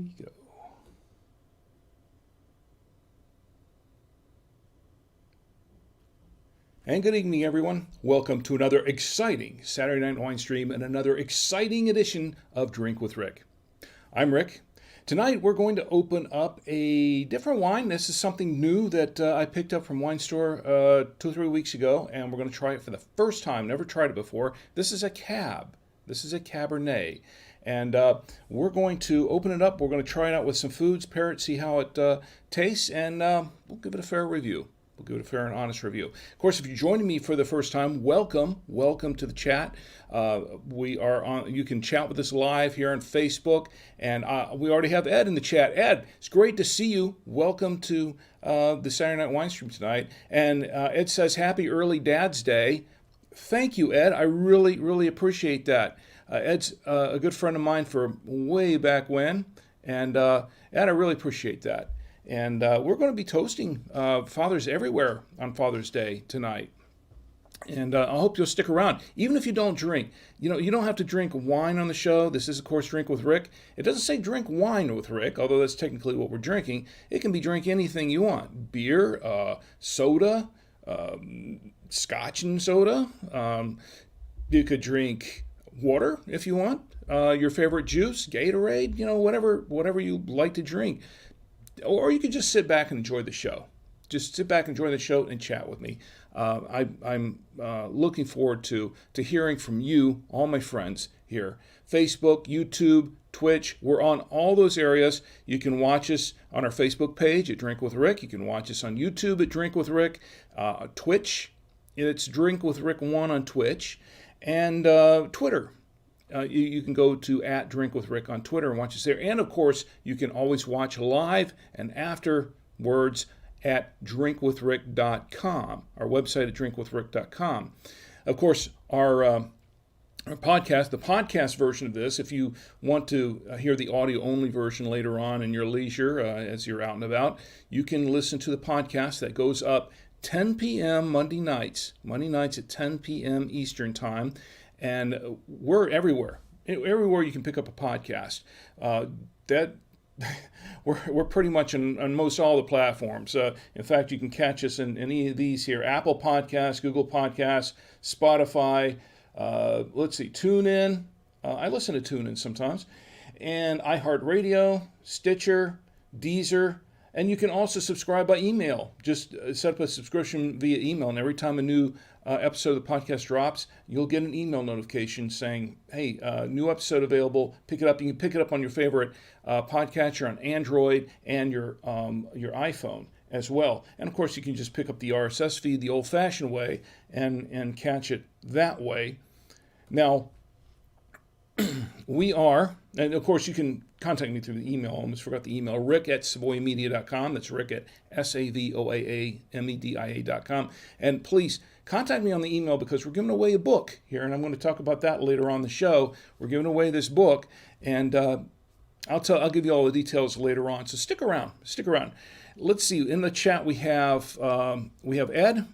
we go. And good evening, everyone. Welcome to another exciting Saturday Night Wine Stream and another exciting edition of Drink with Rick. I'm Rick. Tonight we're going to open up a different wine. This is something new that I picked up from Winestore 2 or 3 weeks ago, and we're going to try it for the first time. Never tried it before. This is a Cab. This is a Cabernet. And we're going to open it up. We're going to try it out with some foods, pair it, see how it tastes, and we'll give it a fair review. We'll give it a fair and honest review. Of course, if you're joining me for the first time, welcome to the chat. We are on. You can chat with us live here on Facebook, and we already have Ed in the chat. Ed, it's great to see you. Welcome to the Saturday Night Wine Stream tonight. And Ed says, "Happy early Dad's Day." Thank you, Ed. I really appreciate that. Ed's a good friend of mine for way back when, and Ed, I really appreciate that. And we're going to be toasting fathers everywhere on Father's Day tonight. And I hope you'll stick around. Even if you don't drink, you don't have to drink wine on the show. This is, of course, Drink with Rick. It doesn't say drink wine with Rick, although that's technically what we're drinking. It can be drink anything you want. Beer, soda, scotch and soda. You could drink water if you want. Your favorite juice, Gatorade, whatever you like to drink. Or you could just sit back and enjoy the show. Just sit back, enjoy the show, and chat with me. I'm looking forward to hearing from you, all my friends here. Facebook, YouTube, Twitch, we're on all those areas. You can watch us on our Facebook page at Drink with Rick. You can watch us on YouTube at Drink with Rick. Twitch, it's Drink with Rick 1 on Twitch. And Twitter. You can go to @DrinkWithRick on Twitter and watch us there. And, of course, you can always watch live and afterwards at drinkwithrick.com, our website at drinkwithrick.com. Of course, our podcast, the podcast version of this, if you want to hear the audio-only version later on in your leisure as you're out and about, you can listen to the podcast that goes up 10 p.m. Monday nights at 10 p.m. Eastern Time. And we're everywhere. Everywhere you can pick up a podcast. We're pretty much on most all the platforms. In fact, you can catch us in any of these here: Apple Podcasts, Google Podcasts, Spotify. Let's see, TuneIn. I listen to TuneIn sometimes, and iHeartRadio, Stitcher, Deezer. And you can also subscribe by email. Just set up a subscription via email, and every time a new episode of the podcast drops, you'll get an email notification saying, hey, new episode available, pick it up. You can pick it up on your favorite podcatcher on Android and your iPhone as well. And, of course, you can just pick up the RSS feed the old-fashioned way and catch it that way. Now, we are, and of course you can contact me through the email. I almost forgot the email, rick@savoyamedia.com. That's rick at SAVOYAMEDIA.com. And please contact me on the email because we're giving away a book here, and I'm going to talk about that later on the show. We're giving away this book, and I'll give you all the details later on. So stick around. Let's see. In the chat we have Ed,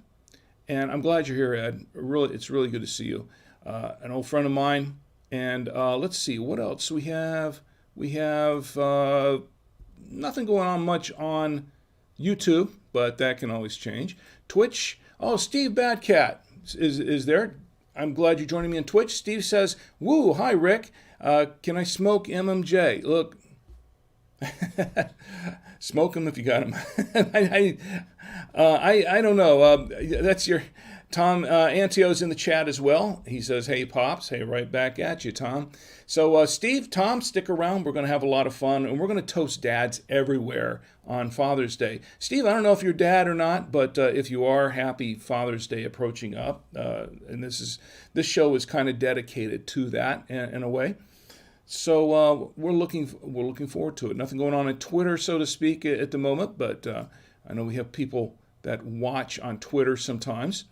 and I'm glad you're here, Ed. It's really good to see you. An old friend of mine. And let's see, what else we have? We have nothing going on much on YouTube, but that can always change. Twitch, Steve Badcat is there. I'm glad you're joining me on Twitch. Steve says, woo, hi, Rick. Can I smoke MMJ? Look, smoke them if you got them. I don't know. That's your... Tom Antio's in the chat as well. He says, hey, Pops. Hey, right back at you, Tom. So, Tom, stick around. We're going to have a lot of fun, and we're going to toast dads everywhere on Father's Day. Steve, I don't know if you're dad or not, but if you are, happy Father's Day approaching up. And this show is kind of dedicated to that in a way. So we're looking forward to it. Nothing going on Twitter, so to speak, at the moment, but I know we have people that watch on Twitter sometimes.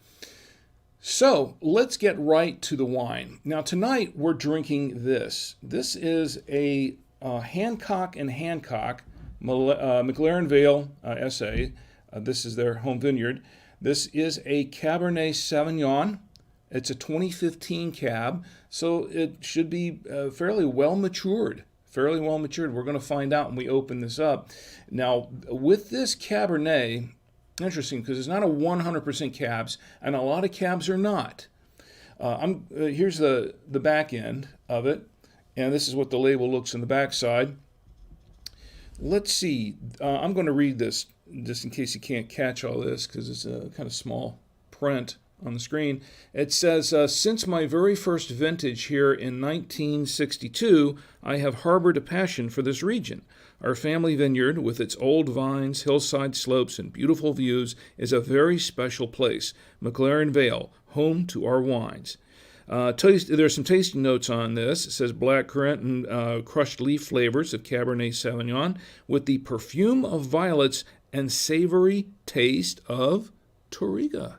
So let's get right to the wine. Now tonight we're drinking this. This is a Hancock Hancock McLaren Vale SA. This is their home vineyard. This is a Cabernet Sauvignon. It's a 2015 cab, so it should be fairly well matured. fairly well matured. We're going to find out when we open this up. Now, with this Cabernet, interesting because it's not a 100% cabs, and a lot of cabs are not. Here's the back end of it, and this is what the label looks on the back side. Let's see. I'm going to read this just in case you can't catch all this because it's a kind of small print on the screen. It says, since my very first vintage here in 1962, I have harbored a passion for this region. Our family vineyard, with its old vines, hillside slopes, and beautiful views, is a very special place. McLaren Vale, home to our wines. There's some tasting notes on this. It says black currant and crushed leaf flavors of Cabernet Sauvignon with the perfume of violets and savory taste of Touriga.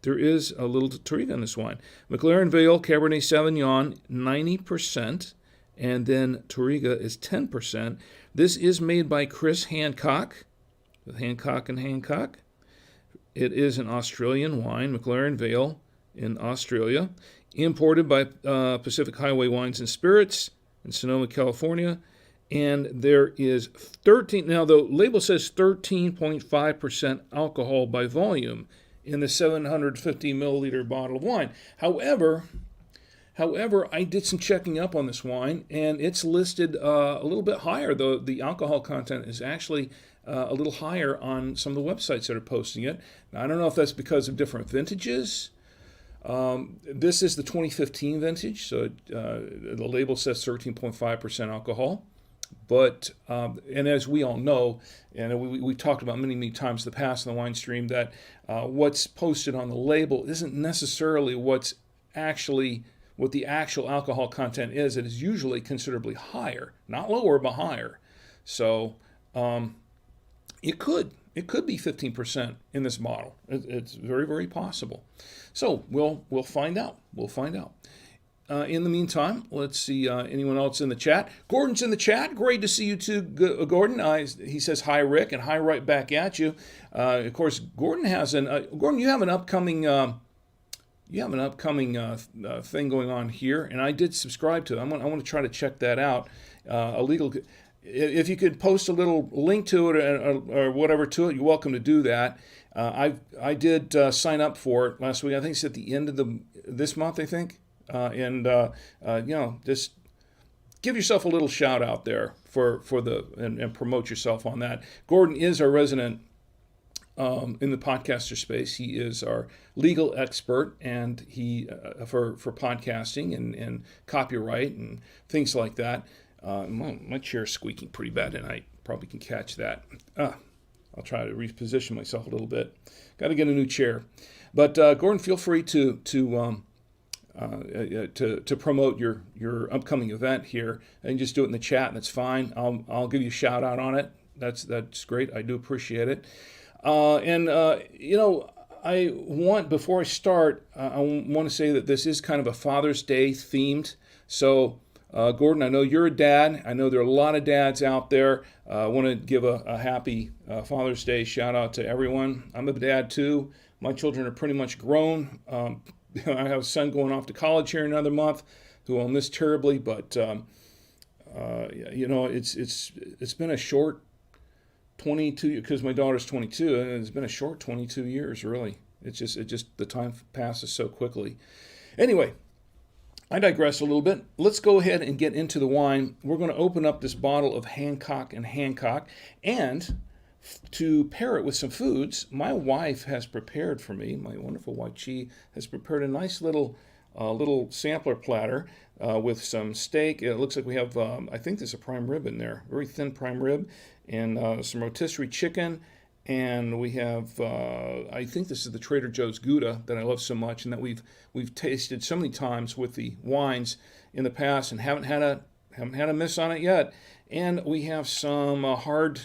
There is a little Touriga in this wine. McLaren Vale Cabernet Sauvignon, 90%, and then Touriga is 10%. This is made by Chris Hancock, with Hancock Hancock. It is an Australian wine, McLaren Vale in Australia, imported by Pacific Highway Wines and Spirits in Sonoma, California. And there is 13, now the label says 13.5% alcohol by volume in the 750 milliliter bottle of wine. However, I did some checking up on this wine, and it's listed a little bit higher. The alcohol content is actually a little higher on some of the websites that are posting it. Now, I don't know if that's because of different vintages. This is the 2015 vintage, so the label says 13.5% alcohol. But, and as we all know, and we talked about many times in the past in the wine stream, that what's posted on the label isn't necessarily what the actual alcohol content is. It is usually considerably higher, not lower, but higher. So it could be 15% in this bottle. It's very, very possible. So we'll find out. In the meantime, let's see anyone else in the chat. Gordon's in the chat. Great to see you too, Gordon. He says hi, Rick, and hi right back at you. Of course, Gordon has Gordon, you have an upcoming thing going on here, and I did subscribe to it. I want to try to check that out. If you could post a little link to it or whatever to it, you're welcome to do that. I did sign up for it last week. I think it's at the end of this month, I think. Just give yourself a little shout out there and promote yourself on that. Gordon is our resident in the podcaster space. He is our legal expert, and he for podcasting and copyright and things like that. My chair's squeaking pretty bad tonight. Probably can catch that. I'll try to reposition myself a little bit. Got to get a new chair. But Gordon, feel free to promote your upcoming event here, and just do it in the chat, and it's fine. I'll give you a shout out on it. That's great. I do appreciate it. Before I start, I want to say that this is kind of a Father's Day themed. So, Gordon, I know you're a dad. I know there are a lot of dads out there. I want to give a happy Father's Day shout out to everyone. I'm a dad too. My children are pretty much grown. I have a son going off to college here in another month, who I'll miss terribly. But it's been a short 22, because my daughter's 22, and it's been a short 22 years, really. It's just the time passes so quickly. Anyway, I digress a little bit. Let's go ahead and get into the wine. We're going to open up this bottle of Hancock Hancock, and to pair it with some foods, my wife has prepared for me. My wonderful wife, she has prepared a nice little sampler platter with some steak. It looks like we have, I think there's a prime rib in there, very thin prime rib, and some rotisserie chicken. And we have, I think this is the Trader Joe's Gouda that I love so much, and that we've tasted so many times with the wines in the past, and haven't had a miss on it yet. And we have some hard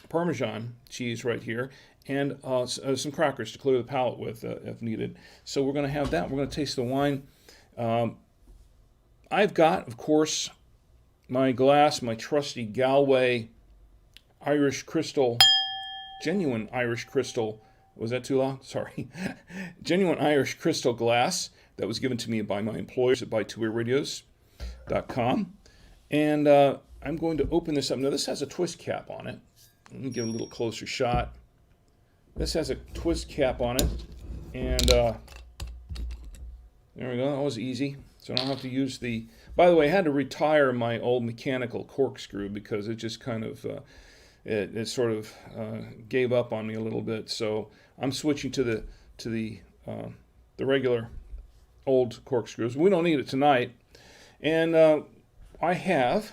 Parmesan cheese right here, and some crackers to clear the palate with if needed. So we're going to have that. We're going to taste the wine. I've got, of course, my glass, my trusty Galway Irish Crystal, genuine Irish Crystal. Was that too long? Sorry. Genuine Irish Crystal glass that was given to me by my employers at BuyTwoWayRadios.com. And I'm going to open this up. Now this has a twist cap on it. Let me give it a little closer shot. This has a twist cap on it, and there we go. That was easy. So I don't have to use the... By the way, I had to retire my old mechanical corkscrew because it just kind of... it sort of gave up on me a little bit. So I'm switching to the regular old corkscrews. We don't need it tonight. And I have,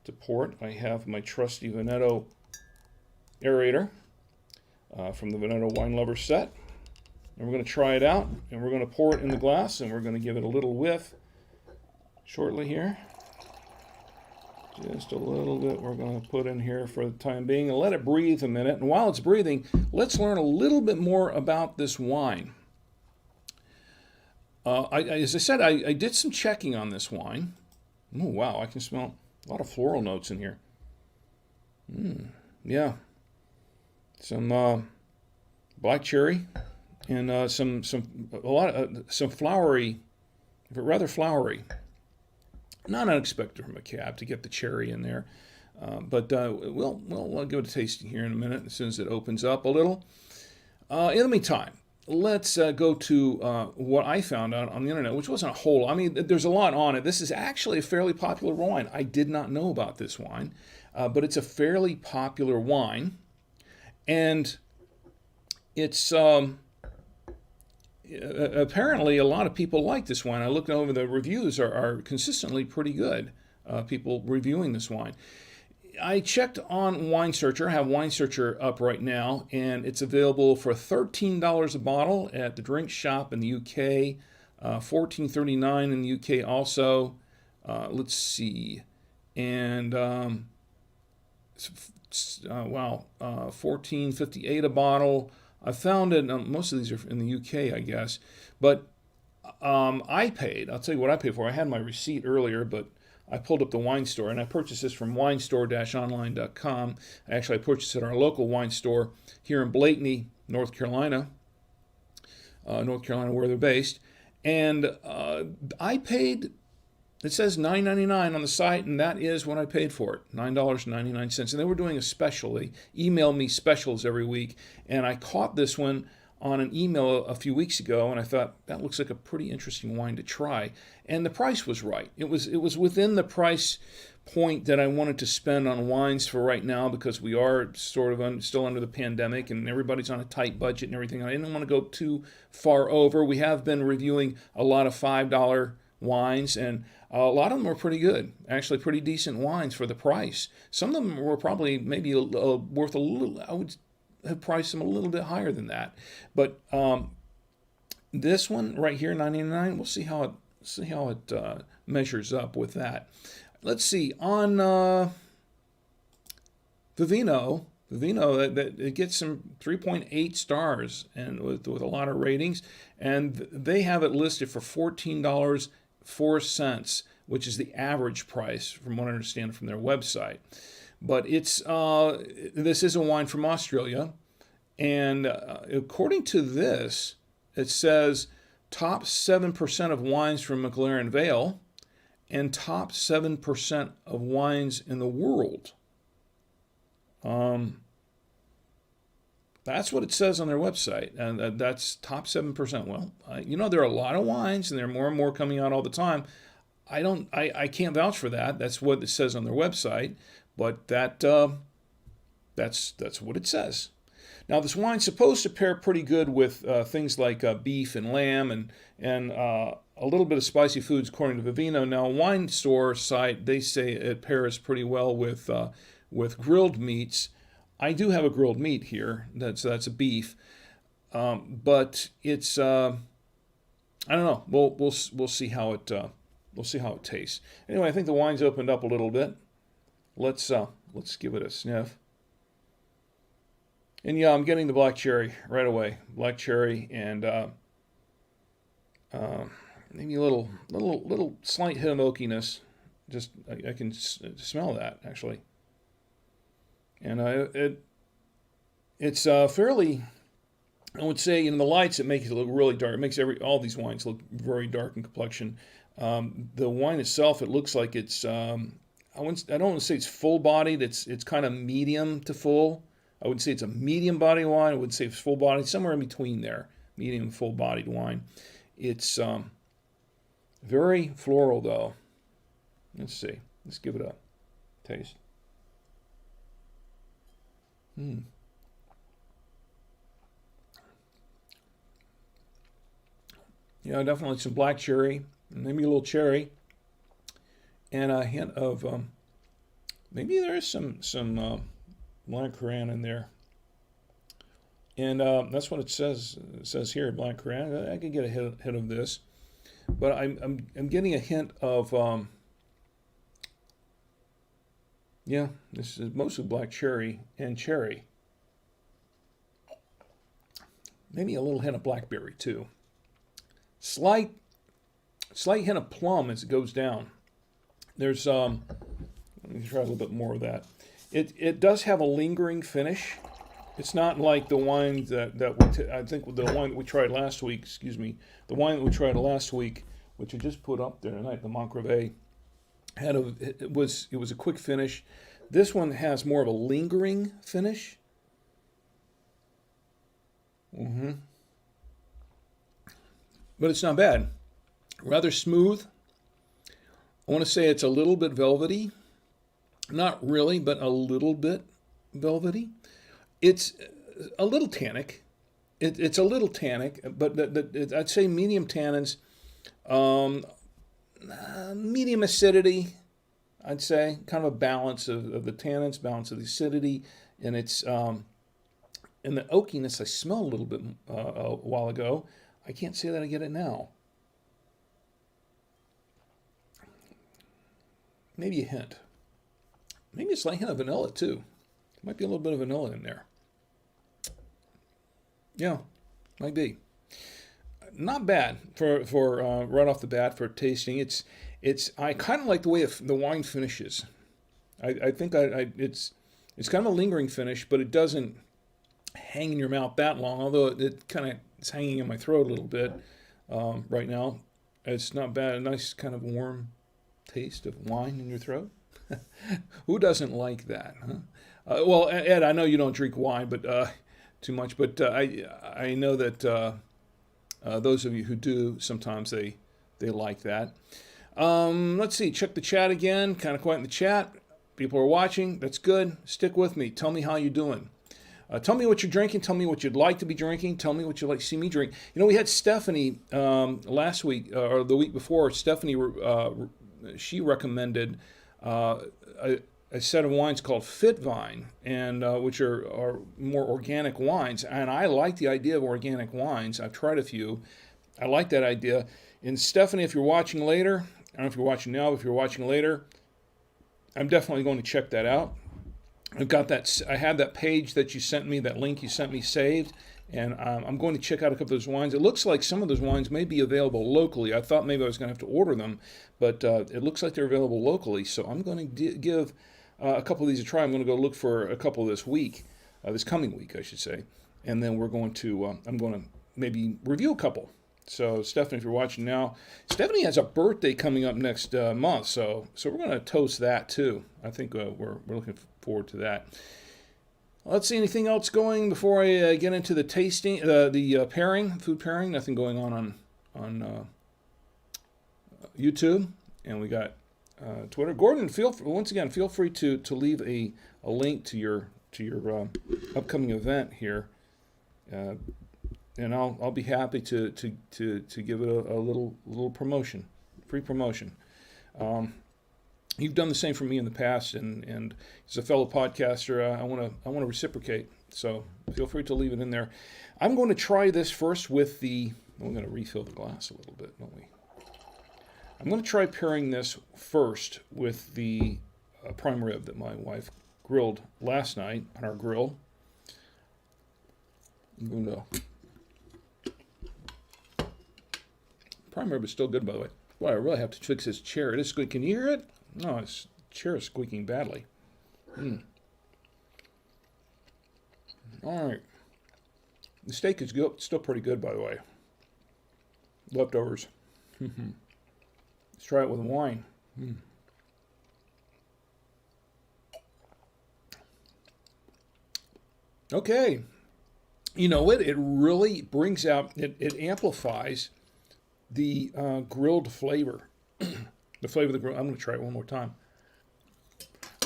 to port, I have my trusty Veneto aerator from the Veneto Wine Lover set. And we're going to try it out, and we're going to pour it in the glass, and we're going to give it a little whiff shortly here. Just a little bit we're going to put in here for the time being, and let it breathe a minute. And while it's breathing, let's learn a little bit more about this wine. As I said, I did some checking on this wine. Oh, wow, I can smell a lot of floral notes in here. Yeah. Some black cherry and some flowery, rather flowery. Not unexpected from a cab to get the cherry in there. But we'll give it a tasting here in a minute as soon as it opens up a little. In the meantime, let's go to what I found out on the internet, which wasn't a whole... I mean, there's a lot on it. This is actually a fairly popular wine. I did not know about this wine, but it's a fairly popular wine. And it's... apparently, a lot of people like this wine. I looked over the reviews are consistently pretty good. People reviewing this wine. I checked on Wine Searcher. I have Wine Searcher up right now, and it's available for $13 a bottle at the drink shop in the UK. $14.39 in the UK also. Let's see, and $14.58 a bottle. I found it, most of these are in the UK, I guess, but I paid, I'll tell you what I paid for. I had my receipt earlier, but I pulled up the Winestore, and I purchased this from winestore-online.com. Actually, I purchased it at our local wine store here in Blakeney, North Carolina, where they're based, and I paid... It says $9.99 on the site, and that is what I paid for it, $9.99. And they were doing a special. They email me specials every week, and I caught this one on an email a few weeks ago, and I thought, that looks like a pretty interesting wine to try. And the price was right. It was within the price point that I wanted to spend on wines for right now, because we are sort of still under the pandemic, and everybody's on a tight budget and everything. I didn't want to go too far over. We have been reviewing a lot of $5 wines, and a lot of them are pretty good, actually pretty decent wines for the price. Some of them were probably maybe worth a little, I would have priced them a little bit higher than that. But this one right here, $9.99, we'll see how it measures up with that. Let's see, on Vivino, it gets some 3.8 stars and with a lot of ratings, and they have it listed for $14.04, which is the average price from what I understand from their website. But it's this is a wine from Australia, and according to this, it says top 7% of wines from McLaren Vale and top 7% of wines in the world. That's what it says on their website, and that's top 7%. Well, there are a lot of wines, and there are more and more coming out all the time. I can't vouch for that. That's what it says on their website, but that's what it says. Now, this wine's supposed to pair pretty good with things like beef and lamb and a little bit of spicy foods, according to Vivino. Now, Wine Store site, they say it pairs pretty well with grilled meats. I do have a grilled meat here. That's a beef, but it's I don't know. We'll see how it tastes. Anyway, I think the wine's opened up a little bit. Let's give it a sniff. And yeah, I'm getting the black cherry right away. Black cherry and maybe a little slight hit of oakiness. Just I can smell that actually. And it's fairly, I would say, in the lights it makes it look really dark. It makes all these wines look very dark in complexion. The wine itself, it looks like it's I don't want to say it's full bodied. It's kind of medium to full. I would say it's a medium body wine. I would say it's full bodied, somewhere in between there, medium full bodied wine. It's very floral though. Let's see. Let's give it a taste. Yeah, definitely some black cherry, maybe a little cherry, and a hint of maybe there's some black currant in there. And that's what it says. It says here, black currant. I could get a hit of this, but I'm getting a hint of yeah. This is mostly black cherry and cherry. Maybe a little hint of blackberry too. Slight hint of plum as it goes down. There's let me try a little bit more of that. It does have a lingering finish. It's not like the wine I think the wine that we tried last week. Excuse me, the wine that we tried last week, which I just put up there tonight, the Montrevet, it was a quick finish. This one has more of a lingering finish. But it's not bad. Rather smooth. I want to say it's a little bit velvety. Not really, but a little bit velvety. It's a little tannic. It's a little tannic, but I'd say medium tannins, medium acidity. I'd say kind of a balance of the tannins, balance of the acidity, and it's and the oakiness I smelled a little bit a while ago. I can't say that I get it now. Maybe a hint. Maybe a slight hint of vanilla too. Might be a little bit of vanilla in there. Yeah, might be. Not bad for right off the bat for tasting. I kind of like the way the wine finishes. I think it's kind of a lingering finish, but it doesn't hang in your mouth that long. Although it kind of is hanging in my throat a little bit right now. It's not bad. A nice kind of warm taste of wine in your throat. Who doesn't like that? Huh? Well, Ed, I know you don't drink wine, but too much. But I know that those of you who do, sometimes they like that. Let's see. Check the chat again. Kind of quiet in the chat. People are watching. That's good. Stick with me. Tell me how you're doing. Tell me what you're drinking. Tell me what you'd like to be drinking. Tell me what you'd like to see me drink. You know, we had Stephanie last week or the week before. Stephanie, she recommended a set of wines called Fit Vine, and which are more organic wines. And I like the idea of organic wines. I've tried a few. I like that idea. And Stephanie, if you're watching later, I don't know if you're watching now, but if you're watching later, I'm definitely going to check that out. I've got that. I have that page that you sent me, that link you sent me saved, and I'm going to check out a couple of those wines. It looks like some of those wines may be available locally. I thought maybe I was going to have to order them, but it looks like they're available locally. So I'm going to give a couple of these a try. I'm going to go look for a couple this week, this coming week, I should say, and then we're going to. I'm going to maybe review a couple. So Stephanie, if you're watching now, Stephanie has a birthday coming up next month, so we're going to toast that too. I think we're looking forward to that. Let's see, anything else going before I get into the tasting, the pairing, food pairing. Nothing going on YouTube, and we got Twitter. Gordon, feel free to leave a link to your upcoming event here. And I'll be happy to give it a little promotion, free promotion. You've done the same for me in the past, and as a fellow podcaster, I want to reciprocate. So feel free to leave it in there. I'm going to try this first with the. We're going to refill the glass a little bit, don't we? I'm going to try pairing this first with the prime rib that my wife grilled last night on our grill. I'm going to. Prime rib is still good, by the way. Boy, I really have to fix this chair. It is good. Can you hear it? No, this chair is squeaking badly. All right. The steak is still pretty good, by the way. Leftovers. Let's try it with wine. Okay. You know what? It really brings out, it amplifies the grilled flavor. The flavor of the grill. I'm going to try it one more time.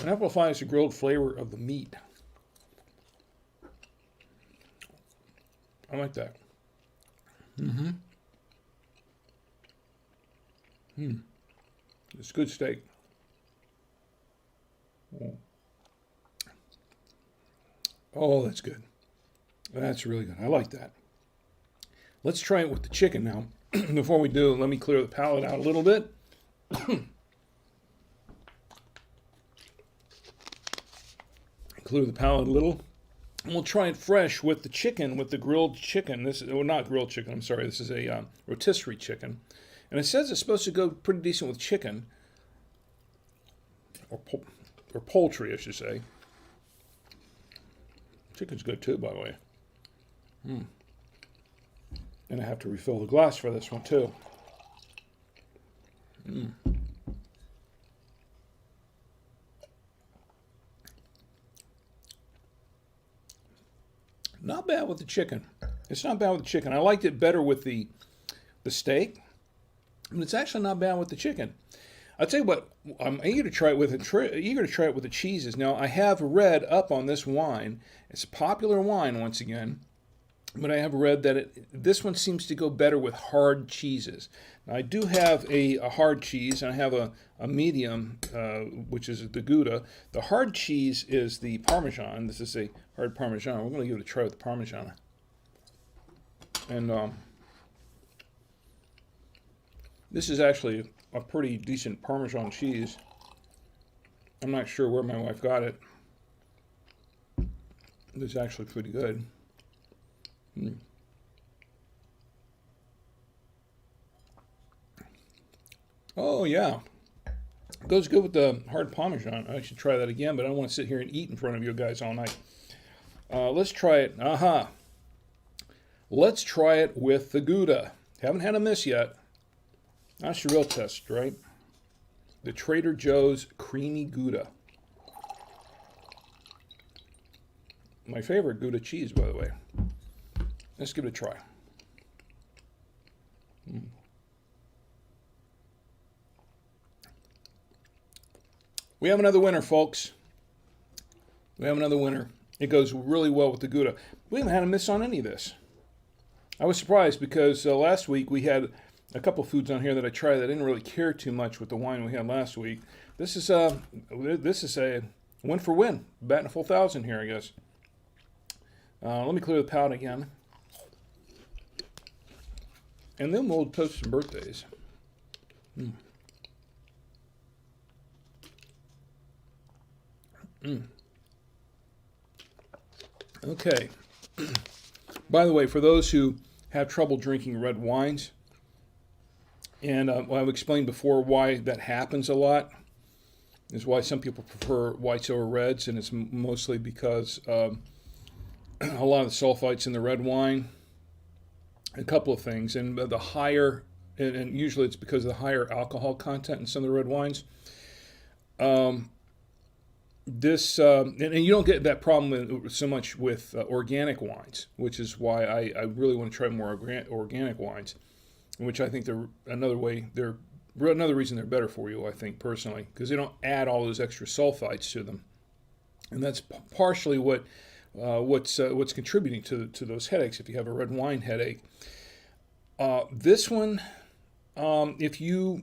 It amplifies the grilled flavor of the meat. I like that. Mm-hmm. It's good steak. Oh, that's good. That's really good. I like that. Let's try it with the chicken now. Before we do, let me clear the palate out a little bit. Clear the palate a little. And we'll try it fresh with the chicken, with the grilled chicken. This is, well, not grilled chicken, I'm sorry. This is a rotisserie chicken. And it says it's supposed to go pretty decent with chicken. Or poultry, I should say. Chicken's good too, by the way. And I have to refill the glass for this one too. Not bad with the chicken. It's not bad with the chicken. I liked it better with the steak, but it's actually not bad with the chicken. I'll tell you what, I'm eager to try it with the cheeses. Now, I have read up on this wine. It's a popular wine once again, but I have read that this one seems to go better with hard cheeses. Now, I do have a hard cheese, and I have a medium, which is the Gouda. The hard cheese is the Parmesan. This is a hard Parmesan. We're going to give it a try with the Parmesan. And this is actually a pretty decent Parmesan cheese. I'm not sure where my wife got it. It's actually pretty good. Oh, yeah. Goes good with the hard Parmesan. I should try that again, but I don't want to sit here and eat in front of you guys all night. Let's try it. Let's try it with the Gouda. Haven't had a miss yet. That's the real test, right? The Trader Joe's Creamy Gouda. My favorite Gouda cheese, by the way. Let's give it a try. We have another winner, folks. We have another winner. It goes really well with the Gouda. We haven't had a miss on any of this. I was surprised because last week we had a couple foods on here that I tried that I didn't really care too much with the wine we had last week. This is a win for win. Batting a full 1,000 here, I guess. Let me clear the palate again. And then we'll toast some birthdays. Okay. By the way, for those who have trouble drinking red wines, and I've explained before why that happens a lot, is why some people prefer whites over reds, and it's mostly because a lot of the sulfites in the red wine, a couple of things, and the higher, and usually it's because of the higher alcohol content in some of the red wines. And you don't get that problem so much with organic wines, which is why I really want to try more organic wines, which I think they're another reason they're better for you, I think, personally, because they don't add all those extra sulfites to them, and that's partially what's contributing to those headaches if you have a red wine headache. This one, if you,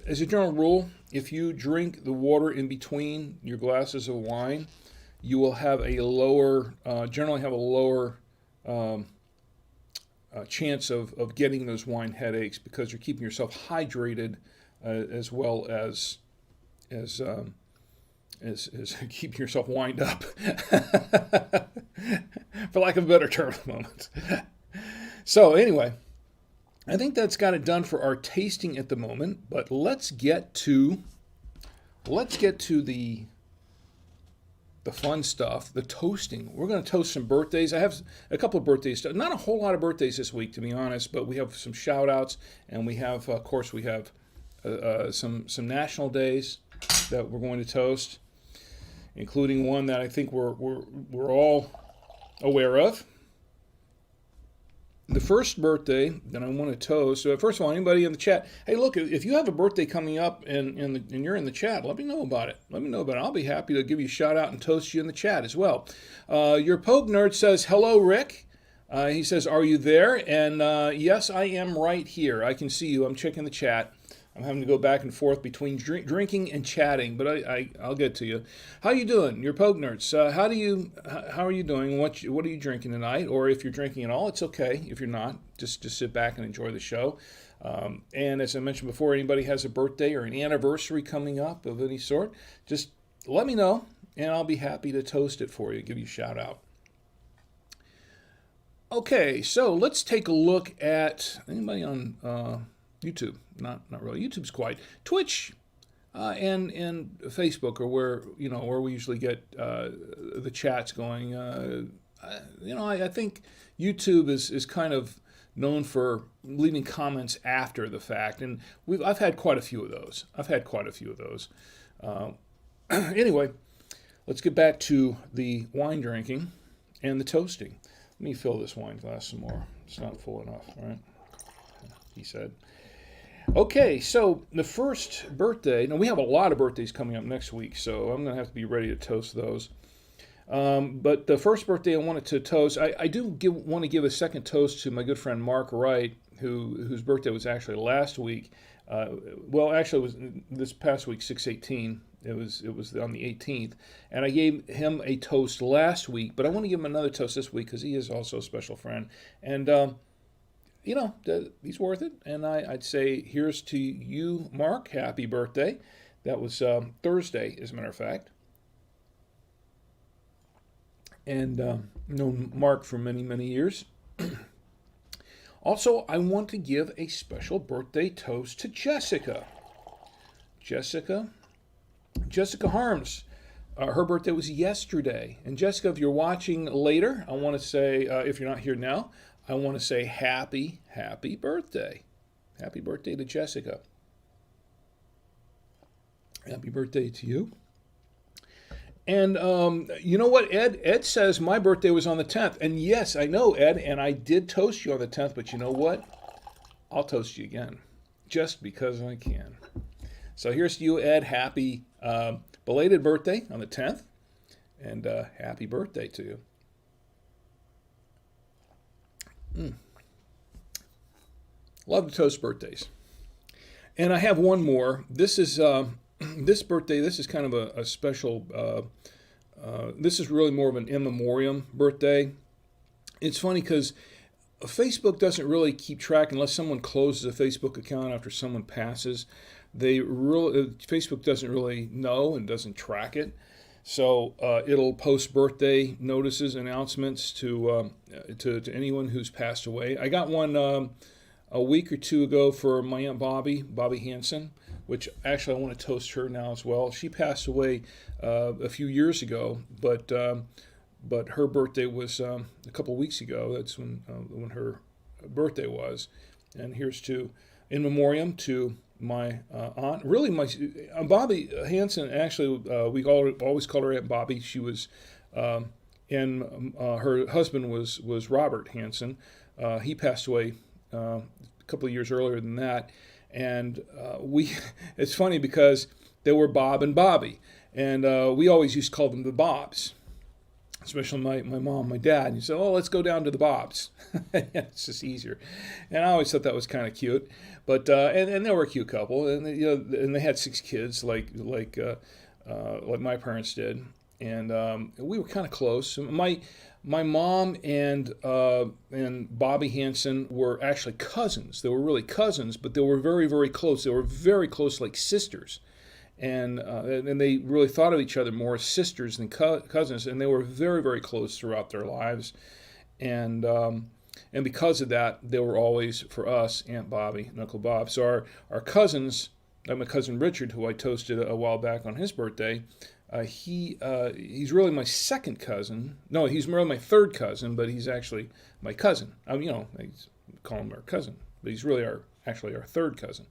as a general rule, if you drink the water in between your glasses of wine, you will have generally have a lower chance of getting those wine headaches because you're keeping yourself hydrated as well as keeping yourself wind up, for lack of a better term at the moment. So anyway, I think that's got it done for our tasting at the moment. But let's get to the fun stuff, the toasting. We're going to toast some birthdays. I have a couple of birthdays, not a whole lot of birthdays this week, to be honest, but we have some shout outs, and we have, of course, we have some national days that we're going to toast, including one that I think we're all aware of. The first birthday that I want to toast, so first of all, anybody in the chat, hey, look, if you have a birthday coming up and you're in the chat, let me know about it. Let me know about it. I'll be happy to give you a shout out and toast you in the chat as well. Your Pope Nerd says, hello, Rick. He says, are you there? And yes, I am right here. I can see you. I'm checking the chat. I'm having to go back and forth between drinking and chatting, but I'll get to you. How you doing? Your Poke Nerds. How are you doing? What are you drinking tonight? Or if you're drinking at all, it's okay. If you're not, just sit back and enjoy the show. And as I mentioned before, anybody has a birthday or an anniversary coming up of any sort, just let me know, and I'll be happy to toast it for you, give you a shout out. Okay, so let's take a look at anybody on YouTube. Not really. YouTube's quiet. Twitch and Facebook are where we usually get the chats going. I think YouTube is kind of known for leaving comments after the fact, and I've had quite a few of those. Anyway, let's get back to the wine drinking and the toasting. Let me fill this wine glass some more. It's not full enough, right? He said. Okay, so the first birthday, now we have a lot of birthdays coming up next week, so I'm going to have to be ready to toast those. But the first birthday I wanted to toast, I do want to give a second toast to my good friend Mark Wright, whose birthday was actually last week. Actually it was this past week, 6/18. It was on the 18th, and I gave him a toast last week, but I want to give him another toast this week because he is also a special friend. And he's worth it. And I'd say, here's to you, Mark. Happy birthday. That was Thursday, as a matter of fact. And known Mark for many, many years. Also, I want to give a special birthday toast to Jessica. Jessica Harms. Her birthday was yesterday. And Jessica, if you're watching later, I want to say, if you're not here now, I want to say happy birthday. Happy birthday to Jessica. Happy birthday to you. And you know what, Ed? Ed says my birthday was on the 10th. And yes, I know, Ed, and I did toast you on the 10th, but you know what? I'll toast you again, just because I can. So here's to you, Ed. Happy belated birthday on the 10th, and happy birthday to you. Love to toast birthdays. And I have one more. This is this birthday. This is kind of a special. This is really more of an in memoriam birthday. It's funny because Facebook doesn't really keep track unless someone closes a Facebook account after someone passes. Facebook doesn't really know and doesn't track it. So it'll post birthday notices, announcements to anyone who's passed away. I got one a week or two ago for my Aunt Bobby Hansen, which actually I want to toast her now as well. She passed away a few years ago, but her birthday was a couple weeks ago. That's when her birthday was. And here's to in memoriam to my aunt, really my Bobby Hansen. Actually, we always called her Aunt Bobby. She was, and her husband was Robert Hansen. He passed away a couple of years earlier than that, and it's funny because they were Bob and Bobby, and we always used to call them the Bobs. Especially my mom, my dad. And you say, "Oh, let's go down to the Bobs." It's just easier. And I always thought that was kind of cute. But and they were a cute couple, and and they had 6 kids, like my parents did, and we were kind of close. My mom and Bobby Hansen were actually cousins. They were really cousins, but they were very, very close. They were very close, like sisters. And they really thought of each other more as sisters than cousins, and they were very, very close throughout their lives. And because of that, they were always, for us, Aunt Bobby and Uncle Bob. So our cousins, like my cousin Richard, who I toasted a while back on his birthday, he's really my second cousin. No, he's really my third cousin, but he's actually my cousin. I call him our cousin, but he's really actually our third cousin.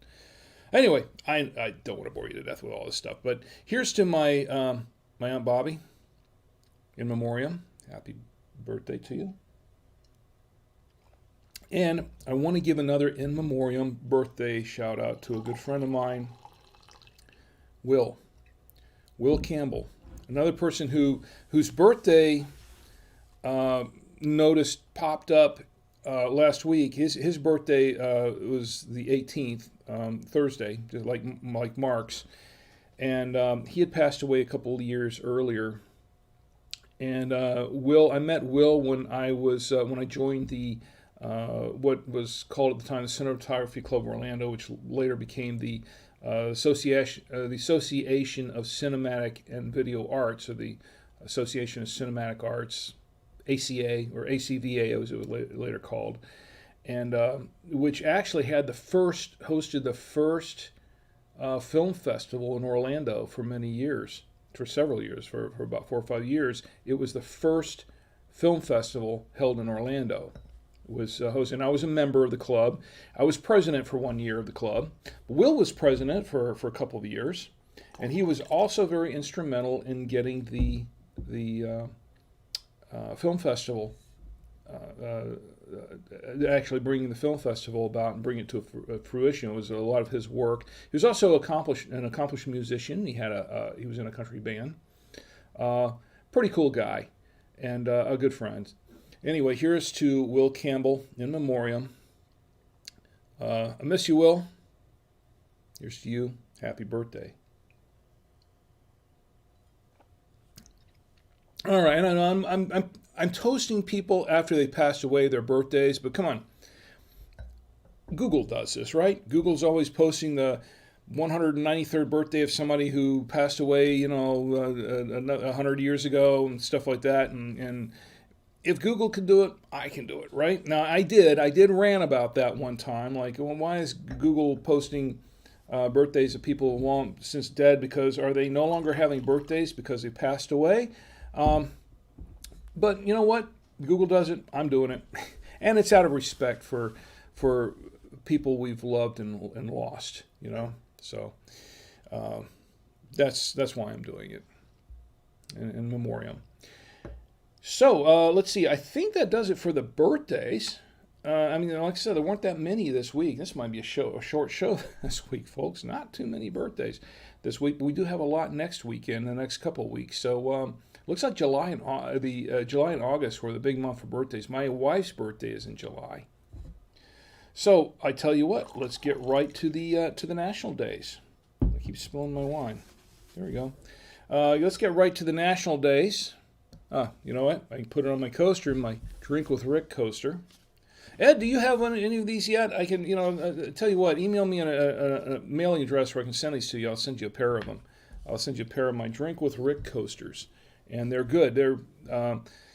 Anyway, I don't want to bore you to death with all this stuff, but here's to my Aunt Bobby in memoriam. Happy birthday to you. And I want to give another in memoriam birthday shout out to a good friend of mine, Will Campbell, another person whose birthday notice popped up last week. His birthday was the 18th, Thursday, just like Mark's, and he had passed away a couple of years earlier. And I met Will when I joined the what was called at the time the Cinematography Club of Orlando, which later became the Association of Cinematic and Video Arts, or the Association of Cinematic Arts, ACA or ACVA as it was later called, and which actually hosted the first film festival in Orlando for many years, for several years, for about 4 or 5 years. It was the first film festival held in Orlando. Was hosted, and I was a member of the club. I was president for 1 year of the club. Will was president for a couple of years, and he was also very instrumental in getting the film festival, actually bringing the film festival about and bringing it to fruition. It was a lot of his work. He was also an accomplished musician. He was in a country band. Pretty cool guy, and a good friend. Anyway, here's to Will Campbell in memoriam. I miss you, Will. Here's to you. Happy birthday. All right, and I'm toasting people after they passed away, their birthdays, but come on. Google does this, right? Google's always posting the 193rd birthday of somebody who passed away, 100 years ago and stuff like that, and if Google can do it, I can do it, right? Now, I did rant about that one time. Like, well, why is Google posting birthdays of people long since dead? Because are they no longer having birthdays because they passed away? But you know what? Google does it. I'm doing it, and it's out of respect for people we've loved and lost. So that's why I'm doing it in memoriam. So let's see. I think that does it for the birthdays. Like I said, there weren't that many this week. This might be a short show this week, folks. Not too many birthdays this week, but we do have a lot next weekend, the next couple of weeks. So looks like July and August were the big month for birthdays. My wife's birthday is in July. So I tell you what, let's get right to the national days. I keep spilling my wine. There we go. Let's get right to the national days. You know what? I can put it on my coaster, my Drink with Rick coaster. Ed, do you have any of these yet? I can, tell you what, email me a mailing address where I can send these to you. I'll send you a pair of them. I'll send you a pair of my Drink with Rick coasters, and they're good. They're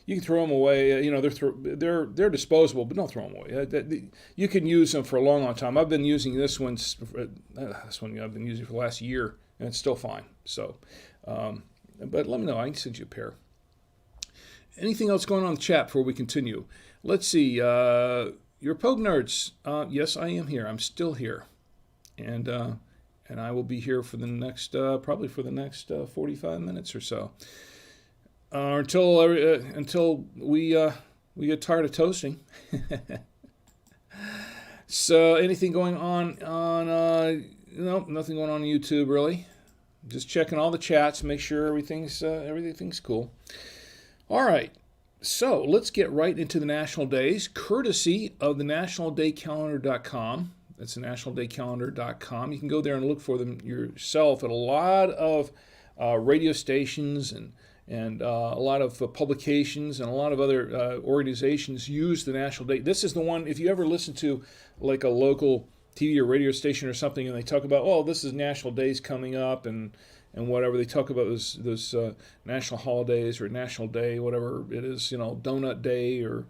you can throw them away. They're disposable, but don't throw them away. You can use them for a long, long time. I've been using this one. I've been using for the last year, and it's still fine. So, but let me know. I can send you a pair. Anything else going on in the chat before we continue? Let's see. Your Pogue Nerds. Yes, I am here. I'm still here, and I will be here for the next probably for the next 45 minutes or so, until we get tired of toasting. So, anything going on no, nothing going on YouTube really. Just checking all the chats, make sure everything's cool. All right, so let's get right into the national days, courtesy of the nationaldaycalendar.com. That's the nationaldaycalendar.com. You can go there and look for them yourself at a lot of radio stations and a lot of publications and a lot of other organizations use the national day. This is the one, if you ever listen to like a local TV or radio station or something and they talk about, oh, this is national days coming up and whatever, they talk about those national holidays or national day, whatever it is, Donut Day or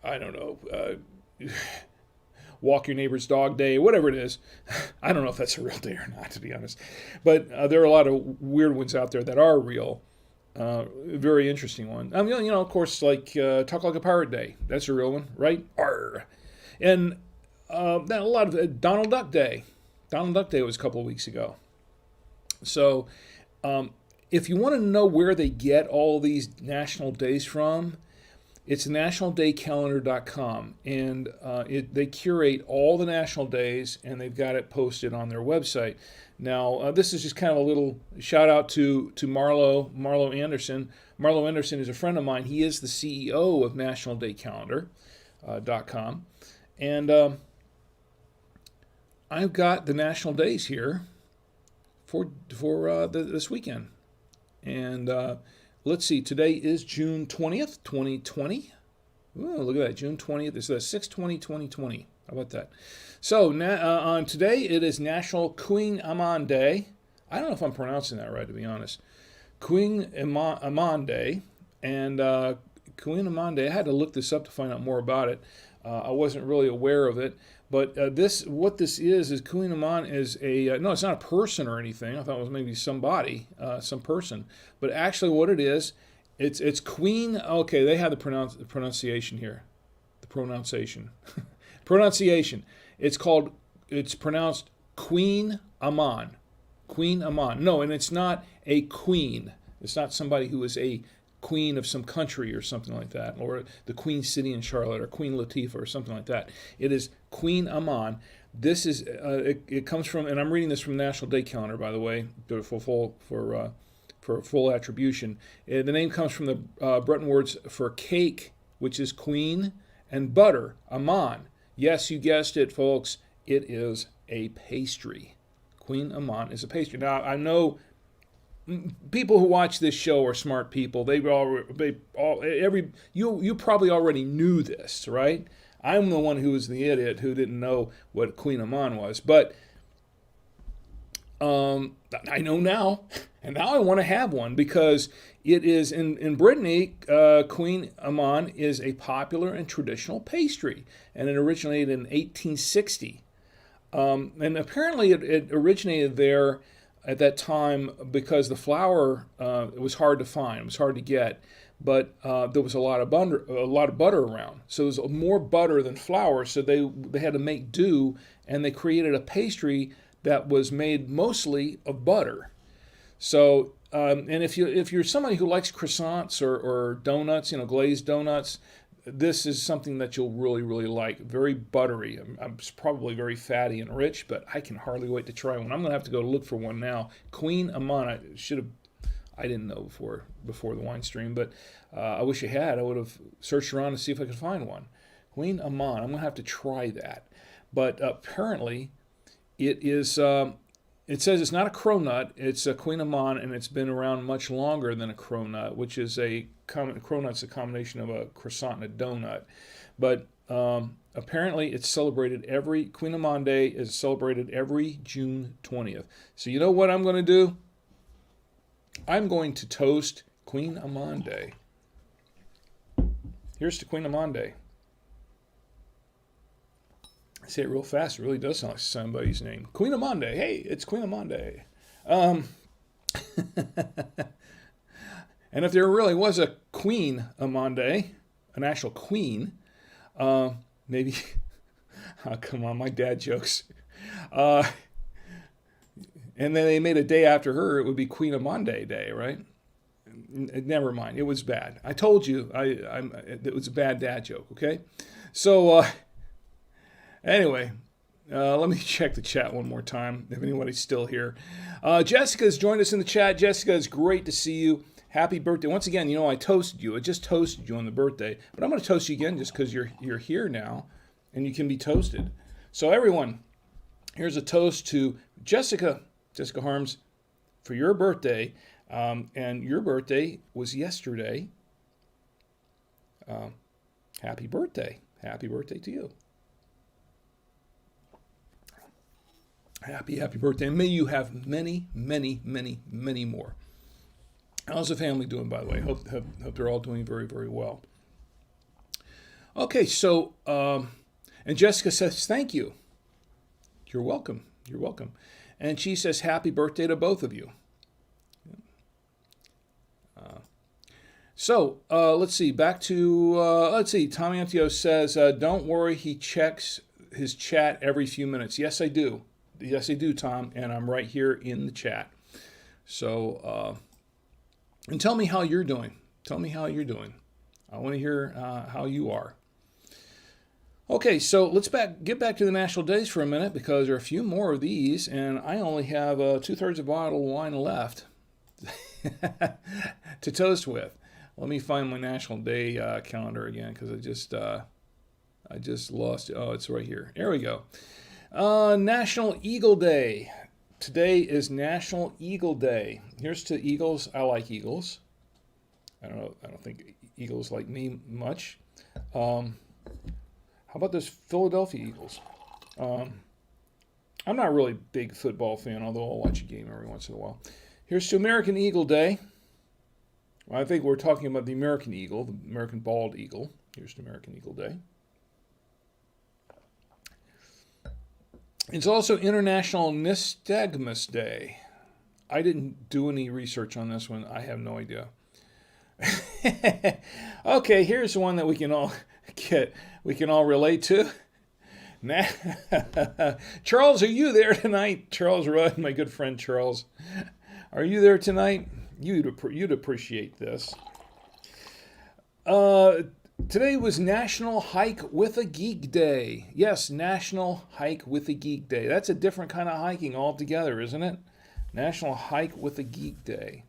I don't know, Walk Your Neighbor's Dog Day, whatever it is. I don't know if that's a real day or not, to be honest. But there are a lot of weird ones out there that are real. Very interesting one. Of course, like Talk Like a Pirate Day. That's a real one, right? Arr. And a lot of Donald Duck Day. Donald Duck Day was a couple of weeks ago. So if you want to know where they get all these national days from, it's nationaldaycalendar.com, and they curate all the national days, and they've got it posted on their website. Now, this is just kind of a little shout out to Marlo Anderson. Marlo Anderson is a friend of mine. He is the CEO of nationaldaycalendar.com, and I've got the national days here for this weekend. And let's see, today is June 20th, 2020. Ooh, look at that, June 20th. This is 6/20/2020. How about that? So on today, it is National Queen Amman Day. I don't know if I'm pronouncing that right, to be honest. Queen Amman Day. And Queen Amman Day, I had to look this up to find out more about it. I wasn't really aware of it. But what this is Queen Amman is no, it's not a person or anything. I thought it was maybe somebody, some person. But actually what it is, it's Queen, okay, they have the pronunciation here. The pronunciation. Pronunciation. It's pronounced Queen Amman. Queen Amman. No, and it's not a queen. It's not somebody who is a queen of some country or something like that, or the Queen City in Charlotte, or Queen Latifah, or something like that. It is Queen Amman. This is it comes from, and I'm reading this from National Day Calendar, by the way, for full attribution. The name comes from the Breton words for cake, which is queen, and butter, Amman. Yes, you guessed it, folks. It is a pastry. Queen Amman is a pastry. Now I know people who watch this show are smart people. You probably already knew this, right? I'm the one who was the idiot who didn't know what Queen Amman was, but I know now, and now I want to have one because it is in Brittany. Queen Amman is a popular and traditional pastry, and it originated in 1860, and apparently it originated there at that time because the flour it was hard to find, it was hard to get, but there was a lot of butter around. So there was more butter than flour, so they had to make do, and they created a pastry that was made mostly of butter. So and if you're somebody who likes croissants or donuts, glazed donuts, this is something that you'll really, really like. Very buttery. It's probably very fatty and rich, but I can hardly wait to try one. I'm going to have to go look for one now. Queen Amman. I didn't know before the wine stream, but I wish I had. I would have searched around to see if I could find one. Queen Amman. I'm going to have to try that. But apparently, it is. It says it's not a cronut. It's a Queen Amman, and it's been around much longer than a cronut, which is cronut's a combination of a croissant and a donut. But apparently, it's celebrated Queen Amman Day is celebrated every June 20th. So you know what I'm going to do? I'm going to toast Queen Amman Day. Here's to Queen Amman Day. I say it real fast. It really does sound like somebody's name. Queen Amman Day. Hey, it's Queen Amman Day. And if there really was a Queen Amman Day, an actual queen, maybe, oh, come on, my dad jokes. And then they made a day after her, it would be Queen Amman Day, right? Never mind. It was bad. I told you it was a bad dad joke, okay? So, anyway, let me check the chat one more time, if anybody's still here. Jessica's joined us in the chat. Jessica, it's great to see you. Happy birthday. Once again, I toasted you. I just toasted you on the birthday. But I'm going to toast you again just because you're here now and you can be toasted. So everyone, here's a toast to Jessica Harms, for your birthday. And your birthday was yesterday. Happy birthday. Happy birthday to you. Happy birthday. And may you have many, many, many, many more. How's the family doing, by the way? Hope they're all doing very, very well. Okay, so, and Jessica says, thank you. You're welcome. You're welcome. And she says, happy birthday to both of you. So, let's see. Back to, Tommy Antio says, don't worry, he checks his chat every few minutes. Yes, I do. Yes, I do, Tom, and I'm right here in the chat. So, and tell me how you're doing. Tell me how you're doing. I want to hear how you are. Okay, so let's get back to the national days for a minute because there are a few more of these, and I only have 2/3 a bottle of wine left to toast with. Let me find my national day calendar again because I just lost it. Oh, it's right here. There we go. National Eagle Day. Today is National Eagle Day. Here's to eagles. I like eagles. I don't think eagles like me much. How about those Philadelphia Eagles? I'm not really a big football fan, although I'll watch a game every once in a while. Here's to American Eagle Day. Well, I think we're talking about the American eagle, the American bald eagle. Here's to American Eagle Day. It's also International Nystagmus Day. I didn't do any research on this one. I have no idea. Okay, here's one that we can all relate to. Charles, are you there tonight? Charles Rudd, my good friend Charles. Are you there tonight? You'd appreciate this. Today was National Hike with a Geek Day. Yes, National Hike with a Geek Day. That's a different kind of hiking altogether, isn't it? National Hike with a Geek Day.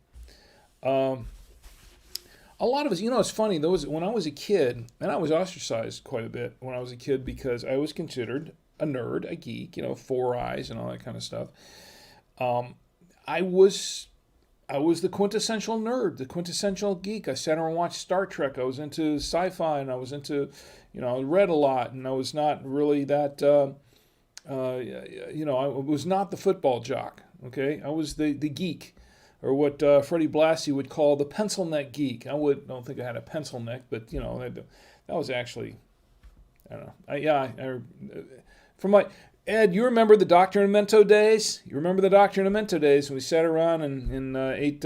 A lot of us, it's funny, when I was a kid, and I was ostracized quite a bit when I was a kid because I was considered a nerd, a geek, 4 eyes and all that kind of stuff. I was the quintessential nerd, the quintessential geek. I sat around and watched Star Trek. I was into sci-fi, and I was into, I read a lot, and I was not really that, I was not the football jock, okay? I was the geek, or what Freddie Blassie would call the pencil neck geek. Don't think I had a pencil neck, but, that was actually, I don't know. Ed, you remember the Dr. Memento days? You remember the Dr. Memento days when we sat around and ate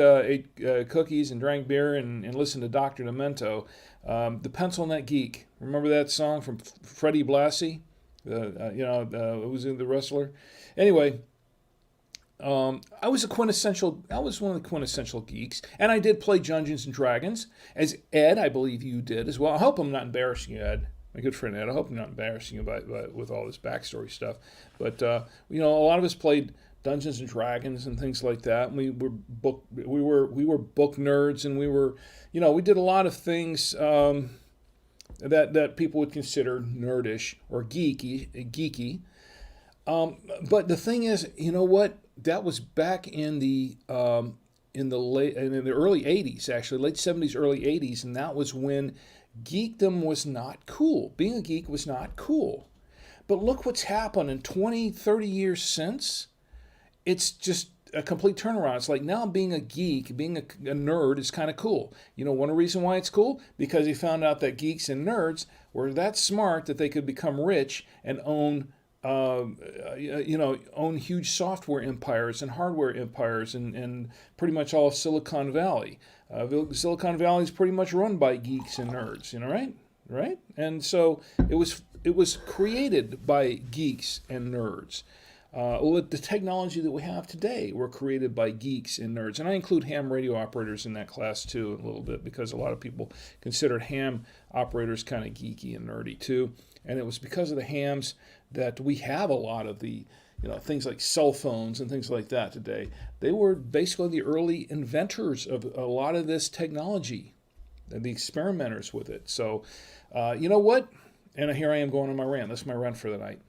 cookies and drank beer and listened to Dr. Memento? The Pencil Neck Geek. Remember that song from Freddie Blassie? It was in the wrestler. Anyway, I was one of the quintessential geeks, and I did play Dungeons and Dragons, as Ed, I believe you did as well. I hope I'm not embarrassing you, Ed. My good friend Ed, I hope I'm not embarrassing you with all this backstory stuff. But a lot of us played Dungeons and Dragons and things like that. And we were book nerds, and we did a lot of things that people would consider nerdish or geeky. But the thing is, you know what? That was back in the early '80s, actually, late '70s, early '80s, and that was when geekdom was not cool. Being a geek was not cool. But look what's happened in 20, 30 years since. It's just a complete turnaround. It's like now being a geek, being a nerd is kind of cool. One reason why it's cool? Because he found out that geeks and nerds were that smart that they could become rich and own huge software empires and hardware empires and pretty much all of Silicon Valley. Silicon Valley is pretty much run by geeks and nerds, right? And so it was created by geeks and nerds. The technology that we have today were created by geeks and nerds. And I include ham radio operators in that class too a little bit because a lot of people considered ham operators kind of geeky and nerdy too. And it was because of the hams that we have a lot of the things like cell phones and things like that today. They were basically the early inventors of a lot of this technology, the experimenters with it. So, you know what? And here I am going on my rant. That's my rant for the night.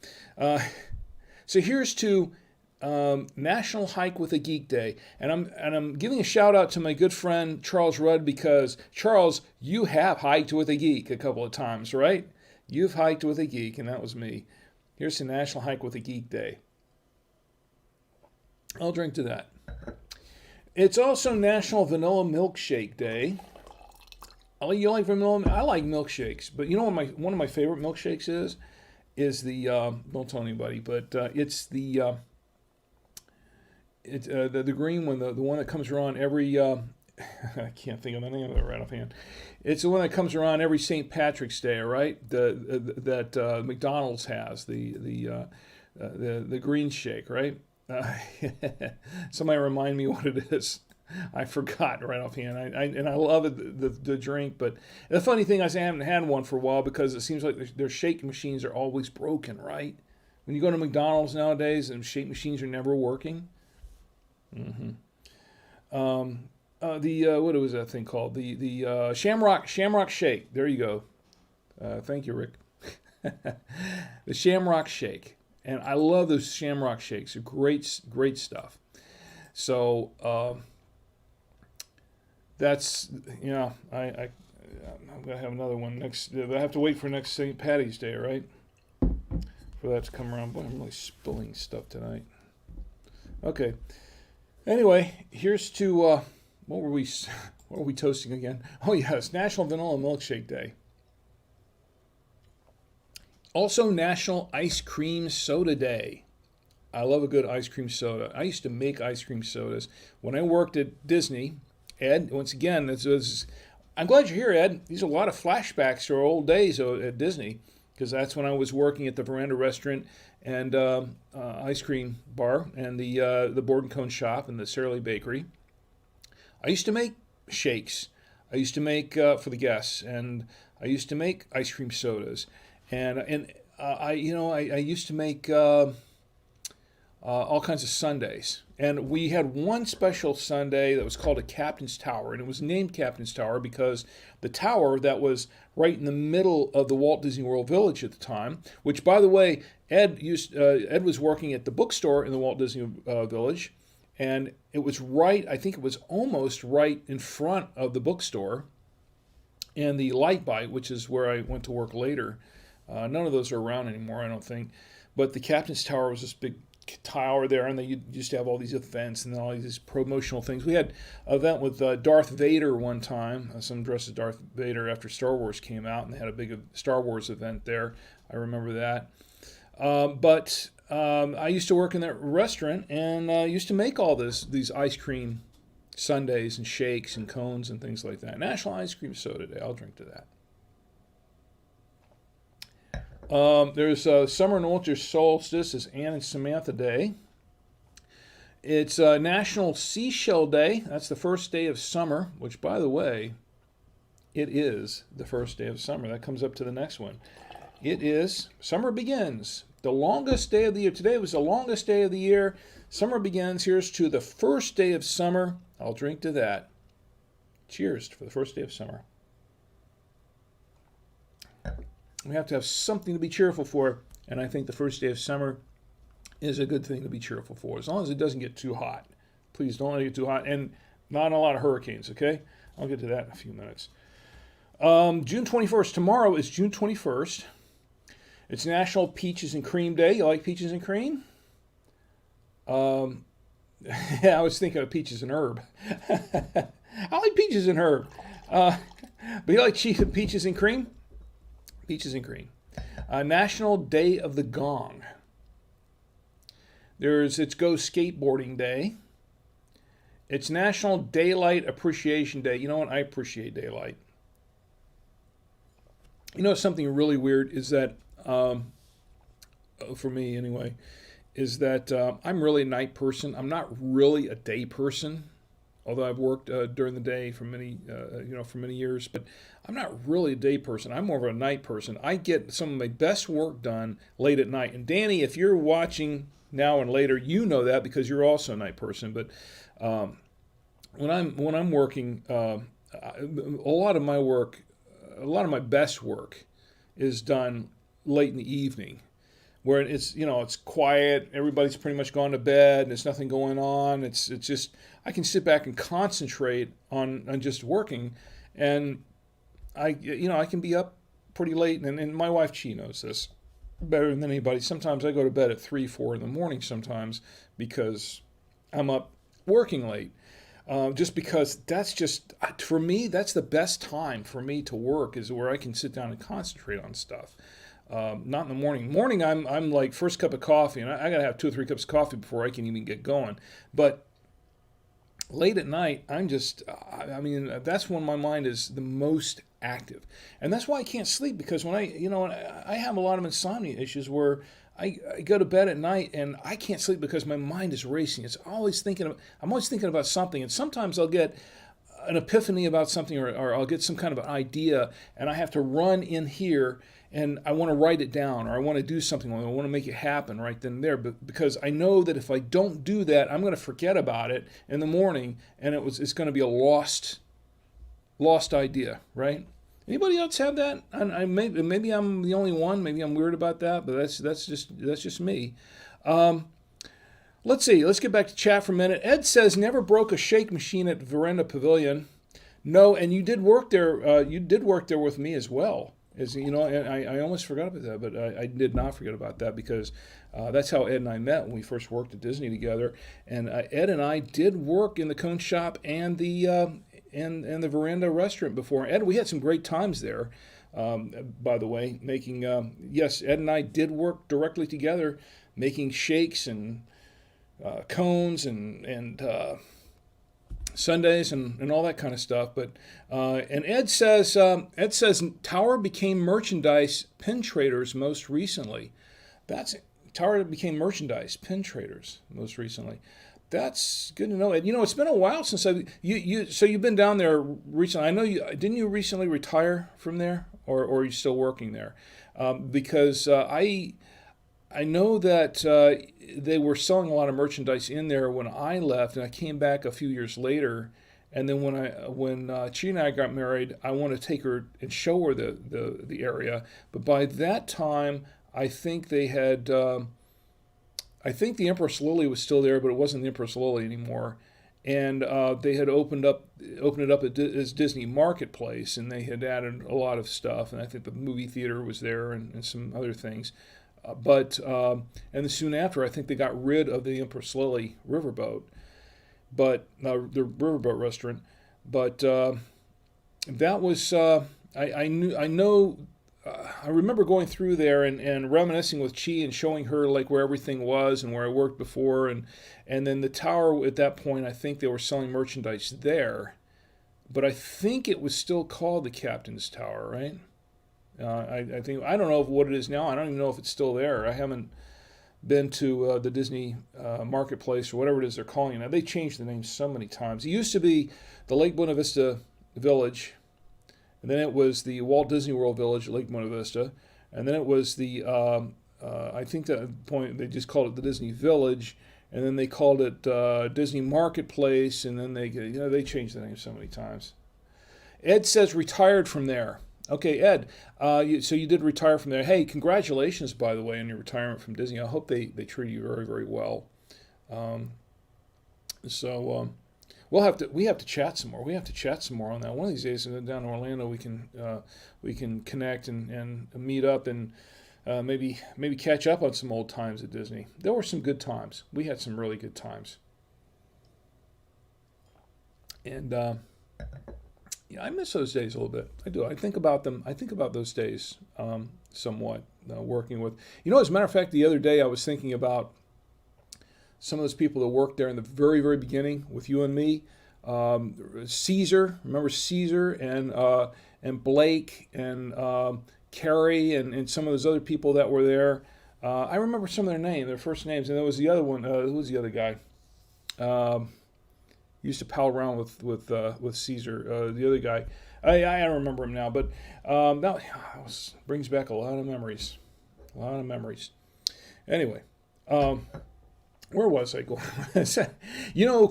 So here's to National Hike with a Geek Day, and I'm giving a shout out to my good friend Charles Rudd because Charles, you have hiked with a geek a couple of times, right? You've hiked with a geek, and that was me. Here's to National Hike with a Geek Day. I'll drink to that. It's also National Vanilla Milkshake Day. You like vanilla? I like milkshakes, but you know what one of my favorite milkshakes is the don't tell anybody, but it's the green one, the one that comes around every I can't think of the name of it right offhand. It's the one that comes around every St. Patrick's Day, right? That McDonald's has the green shake, right? Somebody remind me what it is. I forgot right offhand. And I love it, the drink, but the funny thing is I haven't had one for a while because it seems like their shake machines are always broken, right? When you go to McDonald's nowadays, and shake machines are never working. hmm what was that thing called? The Shamrock Shake. There you go. Thank you, Rick. The Shamrock Shake, and I love those Shamrock Shakes. They're great stuff. So that's I'm gonna have another one next. I have to wait for next St. Patty's Day, right? For that to come around. Boy, I'm really spilling stuff tonight. Okay. Anyway, here's to what were we toasting again? Oh yes, National Vanilla Milkshake Day. Also National Ice Cream Soda Day. I love a good ice cream soda. I used to make ice cream sodas when I worked at Disney. Ed, once again, I'm glad you're here, Ed. These are a lot of flashbacks to our old days at Disney, because that's when I was working at the Veranda Restaurant and ice cream bar and the Board and Cone Shop and the Sara Lee Bakery. I used to make shakes. I used to make for the guests, and I used to make ice cream sodas, and I used to make all kinds of sundaes. And we had one special sundae that was called a Captain's Tower, and it was named Captain's Tower because the tower that was right in the middle of the Walt Disney World Village at the time, which, by the way, Ed was working at the bookstore in the Walt Disney Village, and it was right, I think it was almost right in front of the bookstore and the Light Bite, which is where I went to work later. None of those are around anymore, I don't think. But the Captain's Tower was this big tower there, and they used to have all these events and all these promotional things. We had an event with Darth Vader one time, some dressed as Darth Vader after Star Wars came out, and they had a big Star Wars event there. I remember that. But I used to work in that restaurant, and used to make all these ice cream sundaes and shakes and cones and things like that. National Ice Cream Soda Day. I'll drink to that. There's Summer and Winter Solstice is Anne and Samantha Day. It's National Seashell Day. That's the first day of summer, which, by the way, it is the first day of summer. That comes up to the next one. It is, summer begins. The longest day of the year. Today was the longest day of the year. Summer begins. Here's to the first day of summer. I'll drink to that. Cheers for the first day of summer. We have to have something to be cheerful for, and I think the first day of summer is a good thing to be cheerful for, as long as it doesn't get too hot. Please don't let it get too hot, and not a lot of hurricanes, okay? I'll get to that in a few minutes. June 21st. Tomorrow is June 21st. It's National Peaches and Cream Day. You like peaches and cream? Yeah, I was thinking of peaches and herb. I like peaches and herb. But you like peaches and cream? Peaches and cream. National Day of the Gong. It's Go Skateboarding Day. It's National Daylight Appreciation Day. You know what? I appreciate daylight. You know, something really weird is that, for me anyway, is that I'm really a night person. I'm not really a day person, although I've worked during the day for many years. But I'm not really a day person. I'm more of a night person. I get some of my best work done late at night. And Danny, if you're watching now and later, you know that because you're also a night person. But when I'm working, a lot of my best work is done late in the evening, where it's quiet, everybody's pretty much gone to bed, and there's nothing going on. It's just I can sit back and concentrate on just working, and I can be up pretty late, and my wife, she knows this better than anybody. Sometimes I go to bed at 3, 4 in the morning sometimes because I'm up working late. Just because for me, that's the best time for me to work, is where I can sit down and concentrate on stuff. Not in the morning. Morning, I'm like first cup of coffee, and I got to have 2 or 3 cups of coffee before I can even get going. But late at night, that's when my mind is the most active. And that's why I can't sleep, because when I have a lot of insomnia issues where I go to bed at night and I can't sleep because my mind is racing. I'm always thinking about something, and sometimes I'll get an epiphany about something, or I'll get some kind of an idea, and I have to run in here and I want to write it down, or I want to do something, or I want to make it happen right then and there. But because I know that if I don't do that, I'm going to forget about it in the morning, and it's going to be a lost idea, right? Anybody else have that? Maybe I'm the only one. Maybe I'm weird about that, but that's just me. Let's see. Let's get back to chat for a minute. Ed says never broke a shake machine at Veranda Pavilion. No, and you did work there. You did work there with me as well. As you know, and I almost forgot about that, but I did not forget about that because that's how Ed and I met when we first worked at Disney together. And Ed and I did work in the cone shop and the Veranda restaurant before. Ed, we had some great times there. By the way, making yes, Ed and I did work directly together, making shakes and cones and Sundays and all that kind of stuff. But and Ed says Tower became merchandise pin traders most recently. Tower became merchandise pin traders most recently. That's good to know, Ed. You know, it's been a while since so you've been down there recently. I know didn't you recently retire from there, or are you still working there? Because I know that they were selling a lot of merchandise in there when I left, and I came back a few years later. And then when Chi and I got married, I wanted to take her and show her the area. But by that time, I think they had. I think the Empress Lily was still there, but it wasn't the Empress Lily anymore. And they had opened it up as Disney Marketplace, and they had added a lot of stuff. And I think the movie theater was there and some other things. And then soon after, I think they got rid of the Empress Lily riverboat, but the riverboat restaurant. But that was I remember going through there and reminiscing with Chi and showing her like where everything was and where I worked before, and then the tower at that point, I think they were selling merchandise there, but I think it was still called the Captain's Tower, right? I think I don't know what it is now. I don't even know if it's still there. I haven't been to the Disney Marketplace or whatever it is they're calling it now. They changed the name so many times. It used to be the Lake Buena Vista Village, and then it was the Walt Disney World Village at Lake Buena Vista, and then it was the I think at that point they just called it the Disney Village, and then they called it Disney Marketplace, and then they changed the name so many times. Ed says retired from there. Okay, Ed, so you did retire from there. Hey, congratulations, by the way, on your retirement from Disney. I hope they treat you very, very well. We have to chat some more. We have to chat some more on that. One of these days, down in Orlando, we can connect and meet up and maybe catch up on some old times at Disney. There were some good times. We had some really good times. And yeah, I miss those days a little bit. I do. I think about them. I think about those days somewhat, working with. As a matter of fact, the other day I was thinking about some of those people that worked there in the very, very beginning with you and me. Caesar, remember Caesar and Blake and Carrie and some of those other people that were there. I remember some of their first names, and there was the other one. Who was the other guy? Used to pal around with Caesar, the other guy. I don't remember him now, but that brings back a lot of memories. Anyway, where was I going?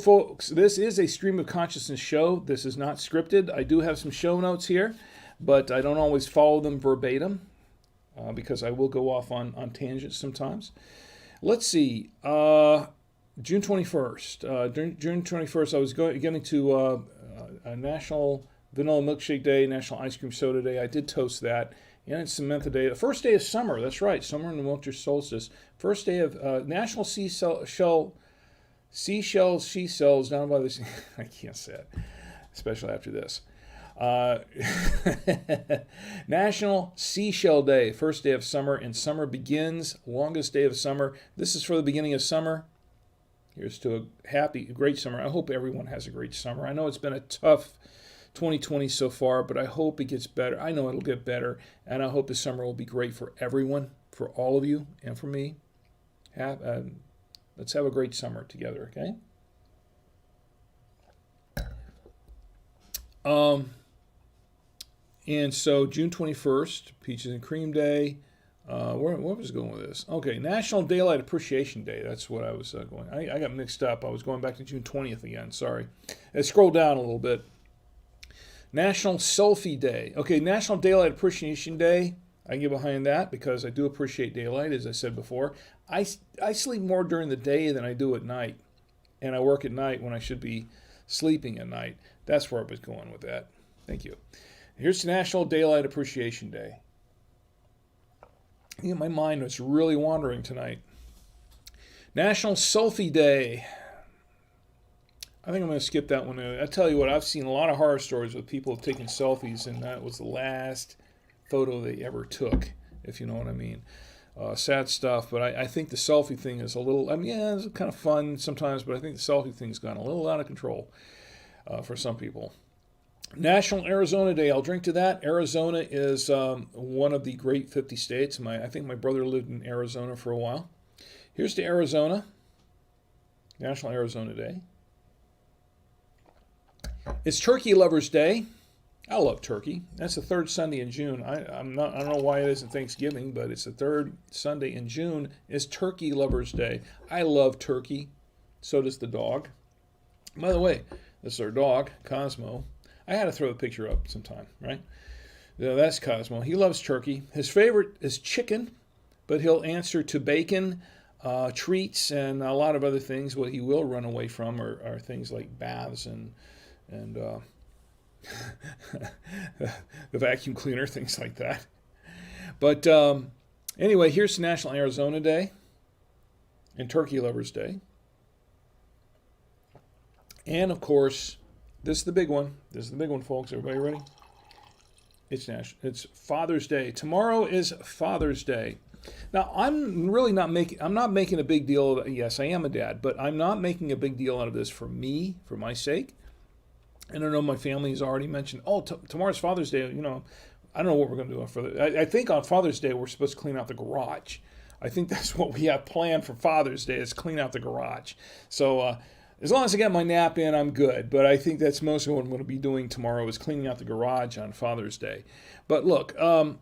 Folks, this is a stream of consciousness show. This is not scripted. I do have some show notes here, but I don't always follow them verbatim because I will go off on tangents sometimes. Let's see. June 21st. During June 21st, I was getting to a National Vanilla Milkshake Day, National Ice Cream Soda Day. I did toast that. And it's Samantha Day. The first day of summer. That's right. Summer and the winter solstice. First day of National Seashells down by the sea. I can't say it, especially after this. National Seashell Day. First day of summer, and summer begins. Longest day of summer. This is for the beginning of summer. Here's to a great summer. I hope everyone has a great summer. I know it's been a tough 2020 so far, but I hope it gets better. I know it'll get better, and I hope the summer will be great for everyone, for all of you and for me. Let's have a great summer together, okay? And so June 21st, Peaches and Cream Day. Where was I going with this? Okay, National Daylight Appreciation Day. That's what I was going. I got mixed up. I was going back to June 20th again. Sorry. Let's scroll down a little bit. National Selfie Day. Okay, National Daylight Appreciation Day. I can get behind that because I do appreciate daylight, as I said before. I sleep more during the day than I do at night. And I work at night when I should be sleeping at night. That's where I was going with that. Thank you. Here's National Daylight Appreciation Day. Yeah, my mind was really wandering tonight. National Selfie Day. I think I'm going to skip that one. I tell you what, I've seen a lot of horror stories with people taking selfies, and that was the last photo they ever took, if you know what I mean. Sad stuff, but I think the selfie thing is a little, yeah, it's kind of fun sometimes, but I think the selfie thing's gone a little out of control for some people. National Arizona Day. I'll drink to that. Arizona is one of the great 50 states. I think my brother lived in Arizona for a while. Here's to Arizona. National Arizona Day. It's Turkey Lovers Day. I love turkey. That's the third Sunday in June. I don't know why it isn't Thanksgiving, but it's the third Sunday in June. It's Turkey Lovers Day. I love turkey. So does the dog. By the way, this is our dog, Cosmo. I had to throw the picture up sometime, right? Yeah, that's Cosmo. He loves turkey. His favorite is chicken, but he'll answer to bacon, treats, and a lot of other things. What he will run away from are things like baths and the vacuum cleaner, things like that. But anyway, here's National Arizona Day and Turkey Lovers Day. And, of course, this is the big one. This is the big one, folks. Everybody ready? It's Father's Day. Tomorrow is Father's Day. Now, I'm not making a big deal of it. Yes, I am a dad, but I'm not making a big deal out of this for me, for my sake. And I know my family has already mentioned, tomorrow's Father's Day. You know, I don't know what we're going to do on Father's Day. I think on Father's Day we're supposed to clean out the garage. I think that's what we have planned for Father's Day is clean out the garage. So as long as I get my nap in, I'm good. But I think that's mostly what I'm going to be doing tomorrow is cleaning out the garage on Father's Day. But look, I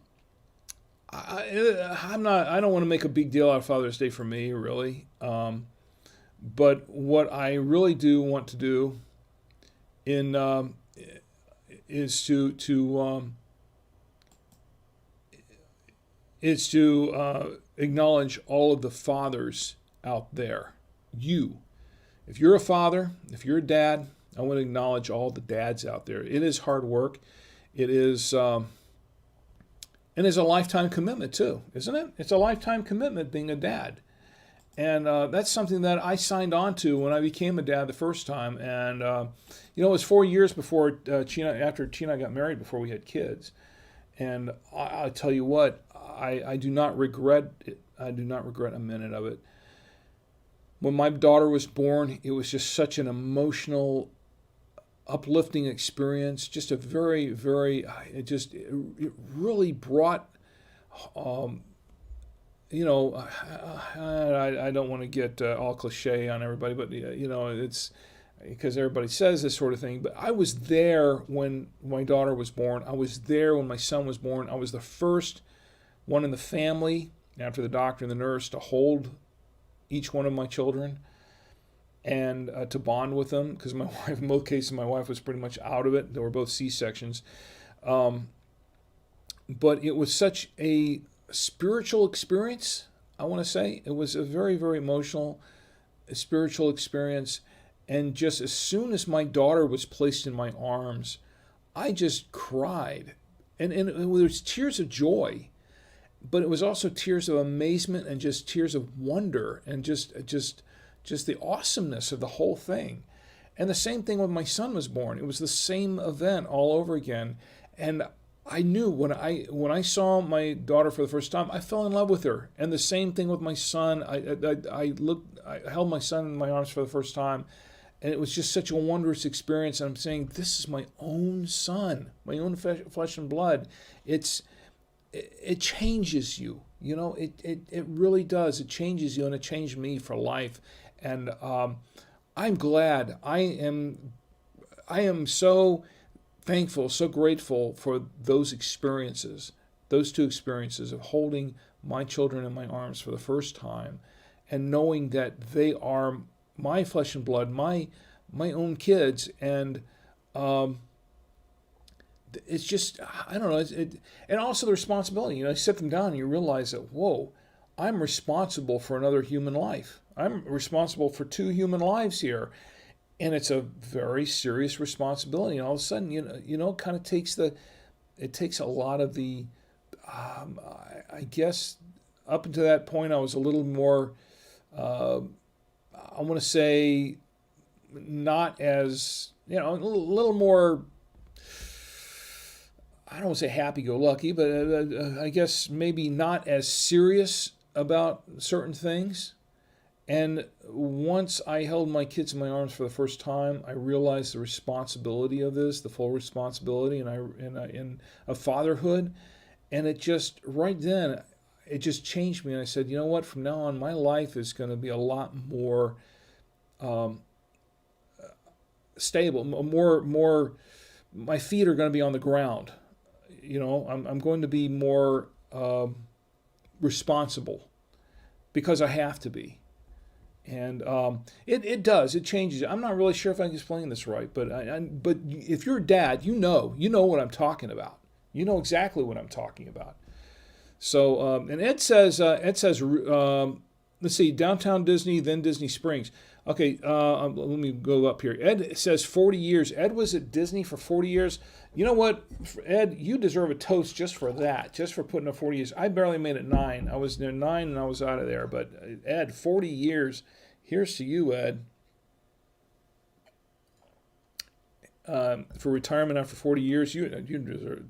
don't want to make a big deal out of Father's Day for me, really. But what I really do want to do is to acknowledge all of the fathers out there. If you're a father, if you're a dad, I want to acknowledge all the dads out there. It is hard work. It is, and it's a lifetime commitment too, isn't it? It's a lifetime commitment being a dad. And that's something that I signed on to when I became a dad the first time. And, it was 4 years before after Tina and I got married, before we had kids. And I'll tell you what, I do not regret it. I do not regret a minute of it. When my daughter was born, it was just such an emotional, uplifting experience. Just a very, very, it really brought, I don't want to get all cliche on everybody, but, it's because everybody says this sort of thing. But I was there when my daughter was born. I was there when my son was born. I was the first one in the family, after the doctor and the nurse, to hold each one of my children and to bond with them, because my wife, in both cases, my wife was pretty much out of it. They were both C-sections. But it was such a spiritual experience, I want to say. It was a very, very emotional, spiritual experience. And just as soon as my daughter was placed in my arms, I just cried. And there was tears of joy, but it was also tears of amazement and just tears of wonder and just the awesomeness of the whole thing. And the same thing when my son was born. It was the same event all over again. And I knew when I saw my daughter for the first time, I fell in love with her. And the same thing with my son. I held my son in my arms for the first time, and it was just such a wondrous experience. And I'm saying, this is my own son, my own flesh and blood. It changes you. it really does. It changes you, and it changed me for life. And I'm glad. I am so thankful, so grateful for those experiences, those two experiences of holding my children in my arms for the first time, and knowing that they are my flesh and blood, my own kids, and it's just, I don't know, and also the responsibility. You sit them down and you realize that, whoa, I'm responsible for another human life. I'm responsible for two human lives here, and it's a very serious responsibility. And all of a sudden, it kind of takes a lot of the, I guess, up until that point, I was a little more, I want to say, not as, a little more, I don't want to say happy-go-lucky, but I guess maybe not as serious about certain things. And once I held my kids in my arms for the first time, I realized the responsibility of this, the full responsibility, and of fatherhood. And it just, right then, it just changed me. And I said, you know what? From now on, my life is going to be a lot more stable, more. My feet are going to be on the ground. I'm going to be more responsible because I have to be. And it does. It changes. I'm not really sure if I can explain this right, but if you're a dad, you know what I'm talking about. You know exactly what I'm talking about. So and Ed says let's see, Downtown Disney, then Disney Springs. Okay, let me go up here. Ed says 40 years. Ed was at Disney for 40 years. You know what, Ed, you deserve a toast just for that, just for putting up 40 years. I barely made it 9. I was there 9 and I was out of there. But Ed, 40 years. Here's to you, Ed. For retirement after 40 years, you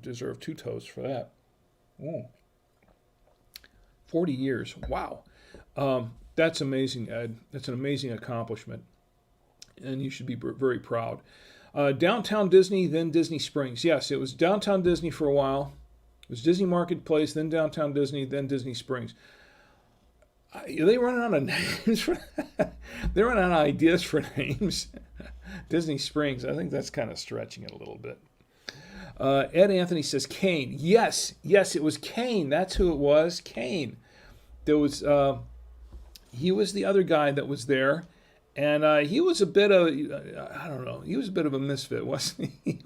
deserve 2 toasts for that. Ooh. 40 years. Wow. That's amazing, Ed. That's an amazing accomplishment. And you should be very proud. Downtown Disney, then Disney Springs. Yes, it was Downtown Disney for a while. It was Disney Marketplace, then Downtown Disney, then Disney Springs. They run out of names. They run out of ideas for names. Disney Springs, I think that's kind of stretching it a little bit. Ed Anthony says Kane. Yes, it was Kane. That's who it was, Kane. There was, he was the other guy that was there. And he was a bit of, I don't know, he was a bit of a misfit, wasn't he?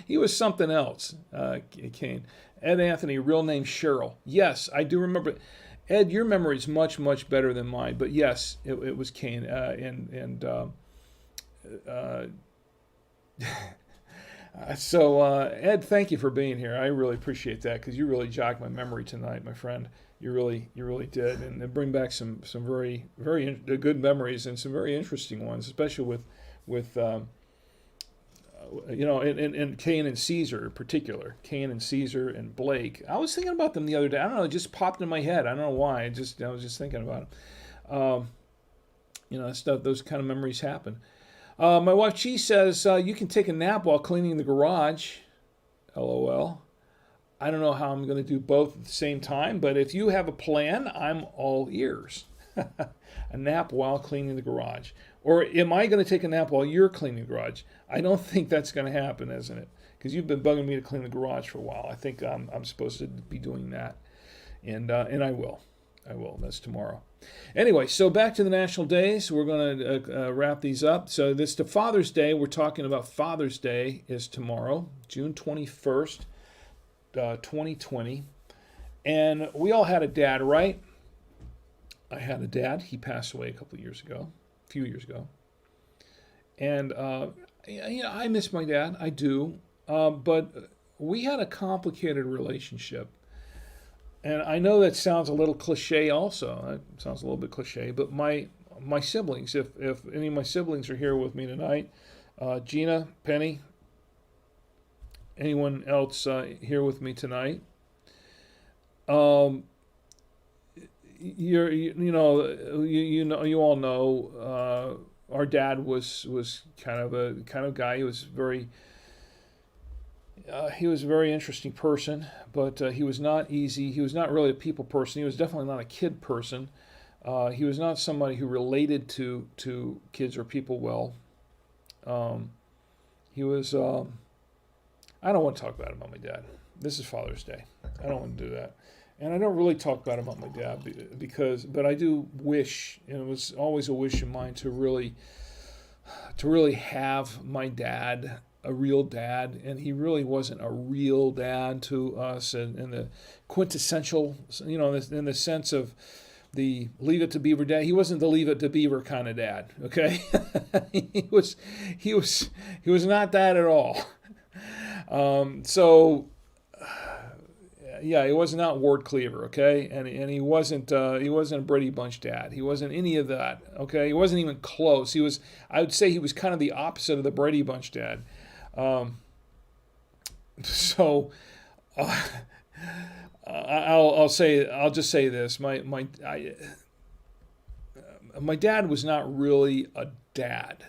He was something else, Kane. Ed Anthony, real name Cheryl. Yes, I do remember. Ed, your memory is much, much better than mine. But yes, it was Kane. So Ed, thank you for being here. I really appreciate that because you really jogged my memory tonight, my friend. You really did, and it bring back some very good memories and some very interesting ones, especially with and Kane and Caesar in particular. Kane and Caesar and Blake. I was thinking about them the other day. I don't know, it just popped in my head. I don't know why. I was just thinking about them. Stuff. Those kind of memories happen. My wife, she says you can take a nap while cleaning the garage. LOL. I don't know how I'm going to do both at the same time, but if you have a plan, I'm all ears. A nap while cleaning the garage. Or am I going to take a nap while you're cleaning the garage? I don't think that's going to happen, isn't it? Because you've been bugging me to clean the garage for a while. I think I'm supposed to be doing that. And I will. That's tomorrow. Anyway, so back to the national days. We're going to wrap these up. So this to Father's Day. We're talking about Father's Day is tomorrow, June 21st. 2020, and we all had a dad, right? I had a dad. He passed away a few years ago, and I miss my dad. I do, but we had a complicated relationship, and I know that sounds a little cliche. Also, it sounds a little bit cliche, but my siblings, if any of my siblings are here with me tonight, Gina, Penny. Anyone else here with me tonight? You all know our dad was kind of guy. He was very He was a very interesting person, but he was not easy. He was not really a people person. He was definitely not a kid person. He was not somebody who related to kids or people well. Um, he was. I don't want to talk bad about my dad. This is Father's Day. I don't want to do that, and I don't really talk bad about my dad but I do wish, and it was always a wish of mine to really have my dad, a real dad, and he really wasn't a real dad to us in the quintessential, in the sense of the Leave It to Beaver dad. He wasn't the Leave It to Beaver kind of dad, okay? he was he was he was not that at all. So yeah, he was not Ward Cleaver, okay, and he wasn't a Brady Bunch dad. He wasn't any of that, okay. He wasn't even close. I would say he was kind of the opposite of the Brady Bunch dad. So I'll just say this: my dad was not really a dad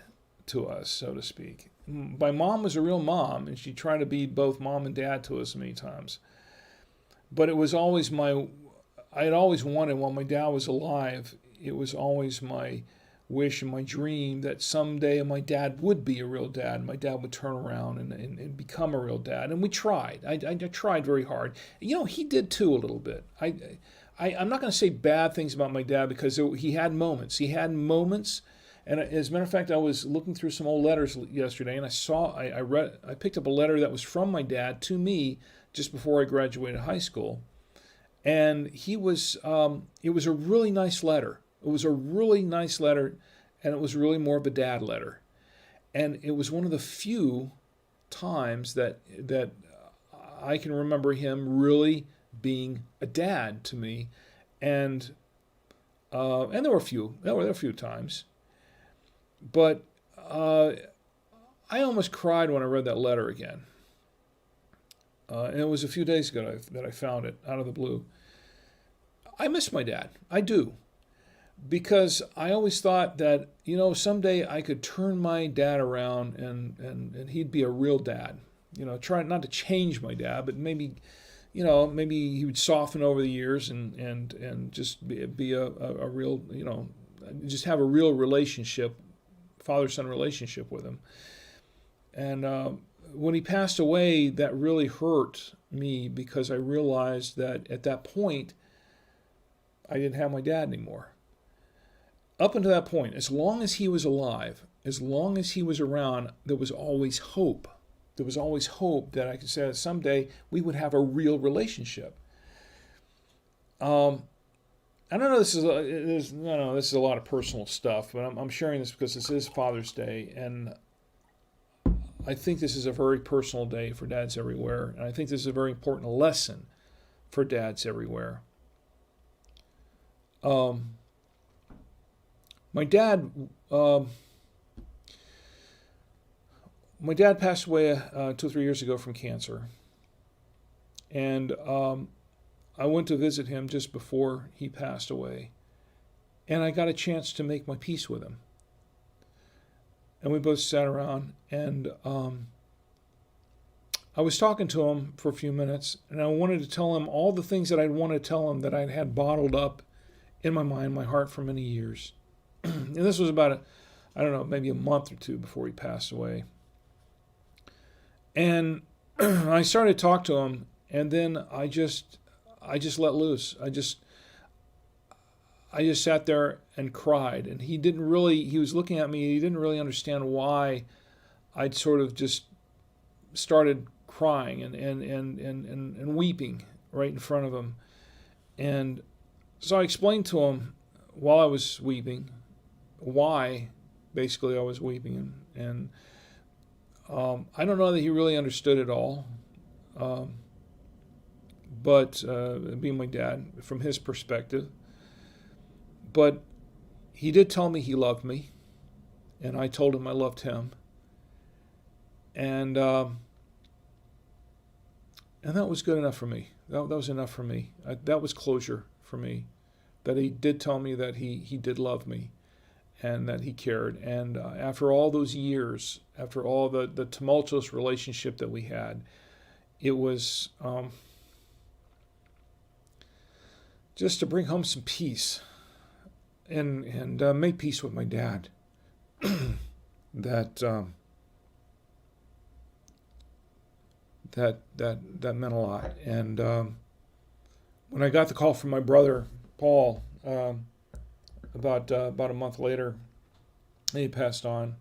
to us, so to speak. My mom was a real mom, and she tried to be both mom and dad to us many times. But it was always I had always wanted, while my dad was alive, it was always my wish and my dream that someday my dad would be a real dad. My dad would turn around and become a real dad. And we tried. I tried very hard. He did too a little bit. I'm not going to say bad things about my dad because he had moments. He had moments. And as a matter of fact, I was looking through some old letters yesterday, and I picked up a letter that was from my dad to me just before I graduated high school. And it was a really nice letter. It was a really nice letter, and it was really more of a dad letter. And it was one of the few times that I can remember him really being a dad to me. And there were a few times. But I almost cried when I read that letter again. And it was a few days ago that I found it out of the blue. I miss my dad. I do. Because I always thought that, someday I could turn my dad around and he'd be a real dad. Try not to change my dad, but maybe he would soften over the years and just be a real, just have a real relationship, father-son relationship with him. And when he passed away, that really hurt me because I realized that at that point, I didn't have my dad anymore. Up until that point, as long as he was alive, as long as he was around, there was always hope. There was always hope that I could say that someday we would have a real relationship. I don't know. This is a lot of personal stuff, but I'm sharing this because this is Father's Day, and I think this is a very personal day for dads everywhere, and I think this is a very important lesson for dads everywhere. My dad passed away 2 or 3 years ago from cancer, and I went to visit him just before he passed away, and I got a chance to make my peace with him. And we both sat around, and I was talking to him for a few minutes, and I wanted to tell him all the things that I'd want to tell him that I'd had bottled up in my mind, my heart for many years. And this was about, maybe a month or two before he passed away. And I started to talk to him, and then I just let loose. I just sat there and cried, and he was looking at me, he didn't really understand why I'd sort of just started crying and weeping right in front of him. And so I explained to him while I was weeping why basically I was weeping, and I don't know that he really understood it all, but being my dad from his perspective. But he did tell me he loved me, and I told him I loved him, and that was good enough for me. That was enough for me. That was closure for me, that he did tell me that he did love me, and that he cared. And after all those years, after all the tumultuous relationship that we had, it was just to bring home some peace and make peace with my dad. that that meant a lot. And when I got the call from my brother Paul, about a month later, he passed on.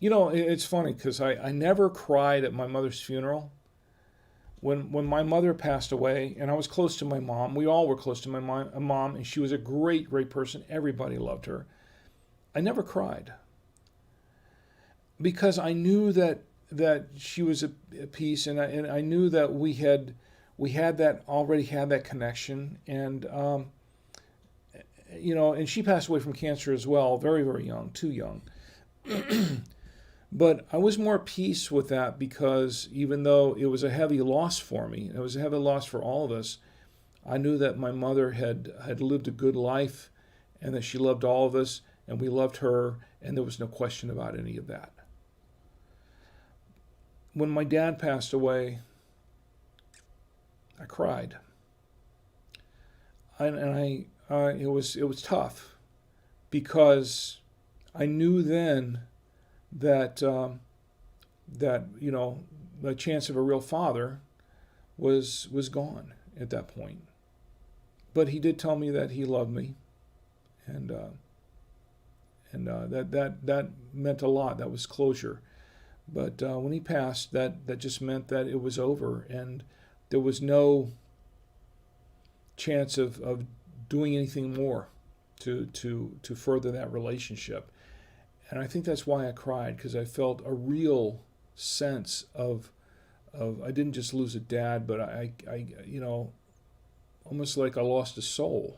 It's funny because I never cried at my mother's funeral. When my mother passed away, and I was close to my mom, we all were close to my mom, and she was a great, great person. Everybody loved her. I never cried because I knew that she was a piece, and I knew that we had already had that connection, and and she passed away from cancer as well, very, very young, too young. But I was more at peace with that because even though it was a heavy loss for me, it was a heavy loss for all of us, I knew that my mother had lived a good life and that she loved all of us and we loved her, and there was no question about any of that. When my dad passed away, I cried. It was tough because I knew then that the chance of a real father was gone at that point. But he did tell me that he loved me, and that meant a lot. That was closure. But when he passed, that just meant that it was over, and there was no chance of doing anything more to further that relationship. And I think that's why I cried, because I felt a real sense of I didn't just lose a dad, but I almost like I lost a soul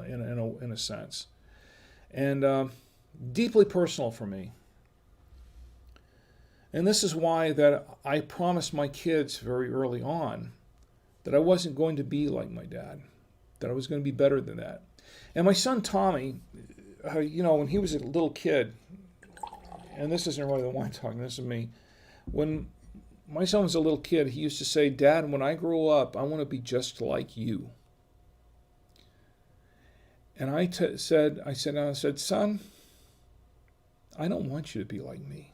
in a sense, and deeply personal for me. And this is why that I promised my kids very early on that I wasn't going to be like my dad, that I was going to be better than that. And my son Tommy, when he was a little kid, and this isn't really the wine talking, this is me. When my son was a little kid, he used to say, "Dad, when I grow up, I want to be just like you." And I said, "Son, I don't want you to be like me.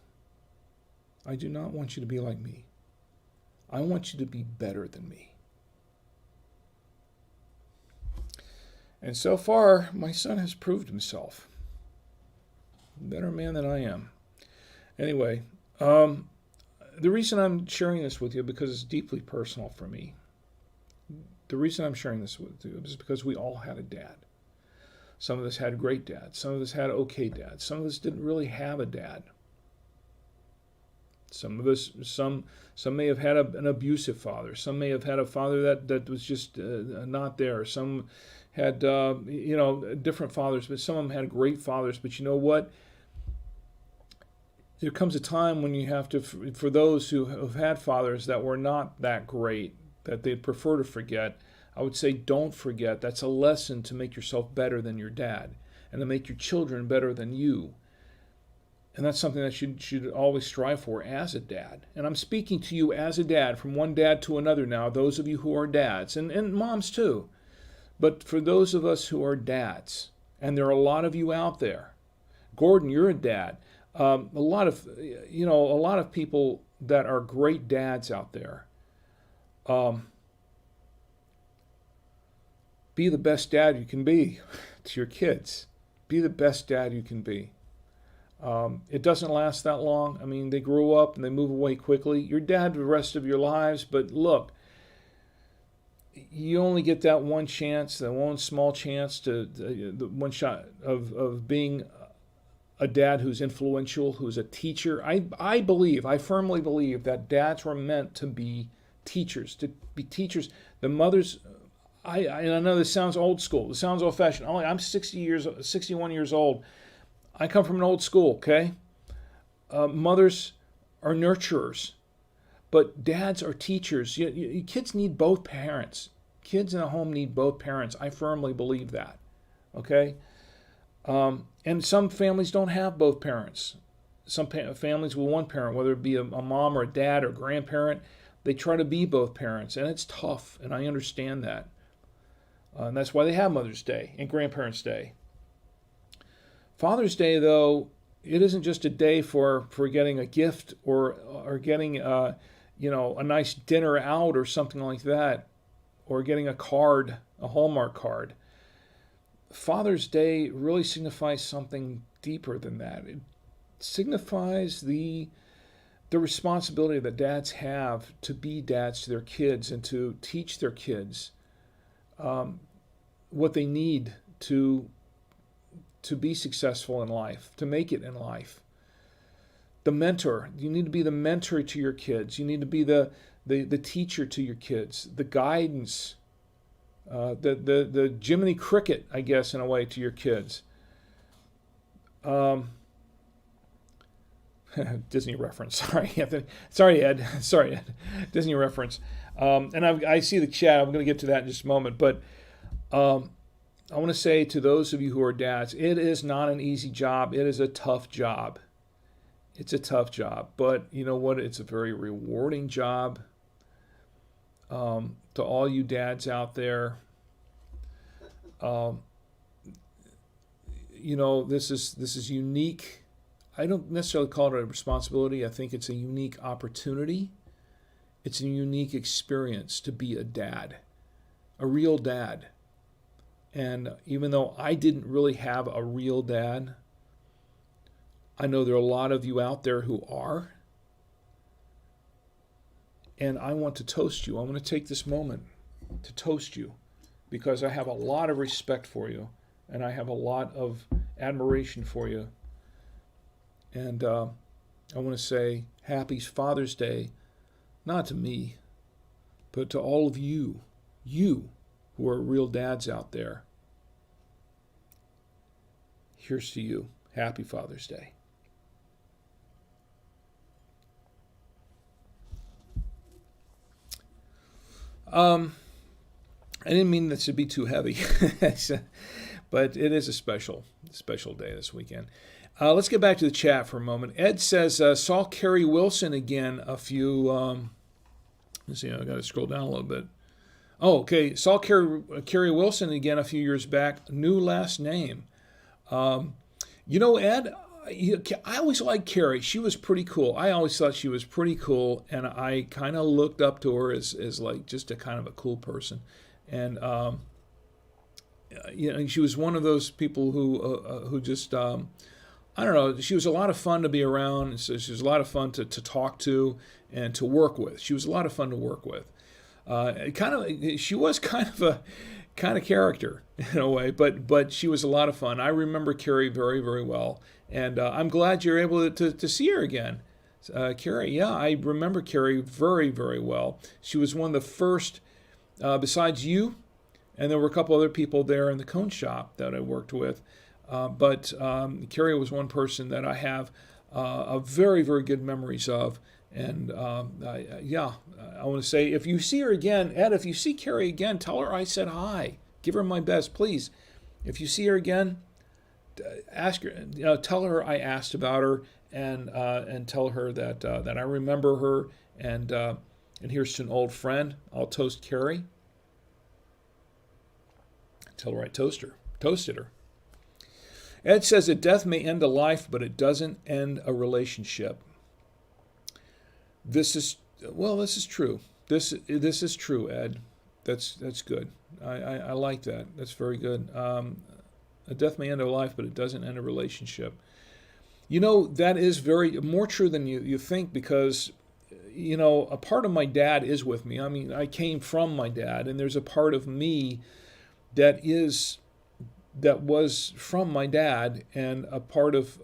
I do not want you to be like me. I want you to be better than me." And so far, my son has proved himself. A better man than I am. Anyway, the reason I'm sharing this with you because it's deeply personal for me. The reason I'm sharing this with you is because we all had a dad. Some of us had great dads. Some of us had okay dads. Some of us didn't really have a dad. Some may have had an abusive father. Some may have had a father that was just not there. Some had different fathers, but some of them had great fathers. But you know what? There comes a time when you have to, for those who have had fathers that were not that great, that they'd prefer to forget, I would say don't forget. That's a lesson to make yourself better than your dad and to make your children better than you. And that's something that you should always strive for as a dad. And I'm speaking to you as a dad, from one dad to another now, those of you who are dads, and moms too. But for those of us who are dads, and there are a lot of you out there, Gordon, you're a dad. A lot of people that are great dads out there. Be the best dad you can be to your kids. Be the best dad you can be. It doesn't last that long. I mean, they grow up and they move away quickly. You're dad the rest of your lives, but look, you only get that one chance, that one small chance the one shot of being a dad who's influential, who's a teacher. I firmly believe that dads were meant to be teachers, The mothers, and I know this sounds old school, this sounds old fashioned. I'm 61 years old. I come from an old school, okay? Mothers are nurturers, but dads are teachers. Kids need both parents. Kids in a home need both parents. I firmly believe that, okay? And some families don't have both parents. Some families with one parent, whether it be a mom or a dad or grandparent, They try to be both parents, and it's tough, and I understand that. And that's why they have Mother's Day and Grandparents' Day. Father's Day, though, it isn't just a day for getting a gift or getting a nice dinner out or something like that, or getting a card, a Hallmark card. Father's Day really signifies something deeper than that. It signifies the responsibility that dads have to be dads to their kids and to teach their kids what they need to be successful in life, to make it in life. The mentor, you need to be the mentor to your kids. You need to be the teacher to your kids, the guidance, the Jiminy Cricket, I guess, in a way, to your kids. Disney reference. Sorry, Ed. Sorry, Ed. Disney reference. And I see the chat. I'm going to get to that in just a moment. But I want to say to those of you who are dads, it is not an easy job. It is a tough job. It's a tough job. But you know what? It's a very rewarding job. To all you dads out there, this is unique. I don't necessarily call it a responsibility. I think it's a unique opportunity. It's a unique experience to be a dad, a real dad. And even though I didn't really have a real dad, I know there are a lot of you out there who are. And I want to toast you. I want to take this moment to toast you because I have a lot of respect for you and I have a lot of admiration for you. And I want to say happy Father's Day, not to me, but to all of you who are real dads out there. Here's to you. Happy Father's Day. I didn't mean this to be too heavy, but it is a special day this weekend. Let's get back to the chat for a moment. Ed says, saw Carrie Wilson again a few, let's see, I got to scroll down a little bit. Oh, okay. Saw Carrie Wilson again a few years back. New last name. Ed, I always liked Carrie. She was pretty cool. I always thought she was pretty cool, and I kind of looked up to her as like just a kind of a cool person. And she was one of those people who just I don't know. She was a lot of fun to be around. So she was a lot of fun to talk to and to work with. She was a lot of fun to work with. She was kind of a character in a way, but she was a lot of fun. I remember Carrie very, very well, and I'm glad you're able to see her again. Carrie, yeah, I remember Carrie very, very well. She was one of the first, besides you, and there were a couple other people there in the cone shop that I worked with. But Carrie was one person that I have a very, very good memories of. And I want to say, if you see her again, Ed, if you see Carrie again, tell her I said hi. Give her my best, please. If you see her again, ask her, tell her I asked about her, and tell her that I remember her. And here's to an old friend. I'll toast Carrie. Tell her I toasted her. Ed says that death may end a life, but it doesn't end a relationship. This is true. This is true, Ed. That's good. I like that. That's very good. A death may end a life, but it doesn't end a relationship. That is very more true than you think, because a part of my dad is with me. I mean, I came from my dad, and there's a part of me that was from my dad, and a part of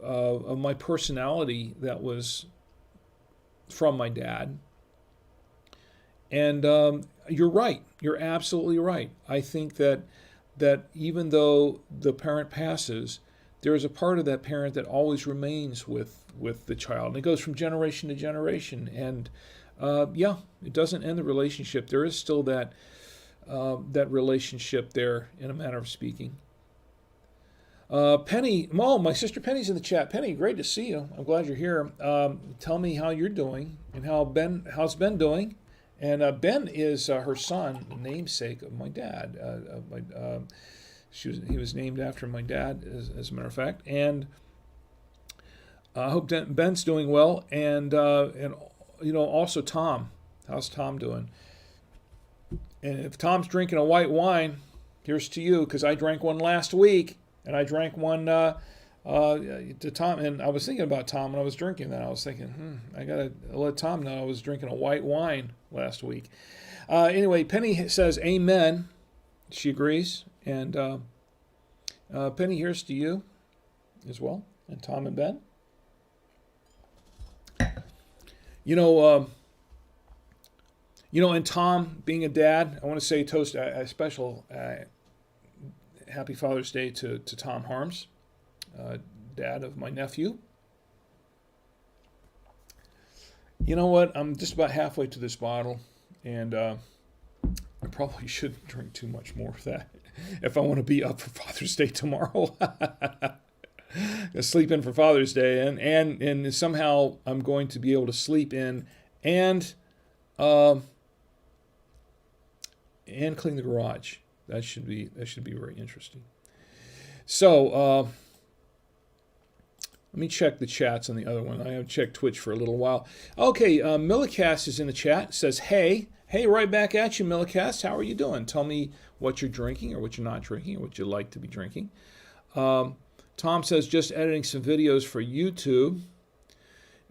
my personality that was from my dad. And you're right. You're absolutely right. I think that even though the parent passes, there is a part of that parent that always remains with the child. And it goes from generation to generation. And it doesn't end the relationship. There is still that relationship there, in a manner of speaking. Penny, my sister Penny's in the chat. Penny, great to see you. I'm glad you're here. Tell me how you're doing and how's Ben doing, And Ben is her son, namesake of my dad. He was named after my dad, as a matter of fact. And I hope Ben's doing well. And also Tom. How's Tom doing? And if Tom's drinking a white wine, here's to you, because I drank one last week, and I drank one to Tom. And I was thinking about Tom when I was drinking that. I was thinking, I gotta let Tom know I was drinking a white wine last week. Anyway, Penny says amen. She agrees. And Penny, here's to you as well, and Tom and Ben. And Tom, being a dad, I want to say toast a special Happy Father's Day to Tom Harms, dad of my nephew. You know what? I'm just about halfway to this bottle, and I probably shouldn't drink too much more of that if I want to be up for Father's Day tomorrow. Sleep in for Father's Day, and somehow I'm going to be able to sleep in and clean the garage. That should be very interesting. So let me check the chats on the other one. I haven't checked Twitch for a little while. Okay, Millicast is in the chat. Says, hey, right back at you, Millicast. How are you doing? Tell me what you're drinking or what you're not drinking or what you like to be drinking. Tom says, just editing some videos for YouTube.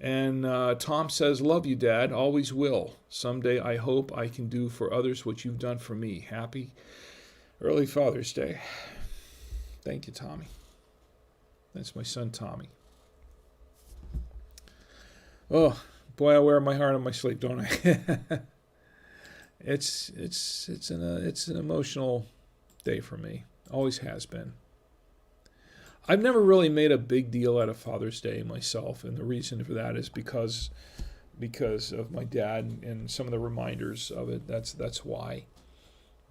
And Tom says, love you, Dad. Always will. Someday I hope I can do for others what you've done for me. Happy early Father's Day. Thank you, Tommy. That's my son, Tommy. Oh, boy, I wear my heart on my sleeve, don't I? It's an emotional day for me. Always has been. I've never really made a big deal out of Father's Day myself, and the reason for that is because of my dad and some of the reminders of it. That's why.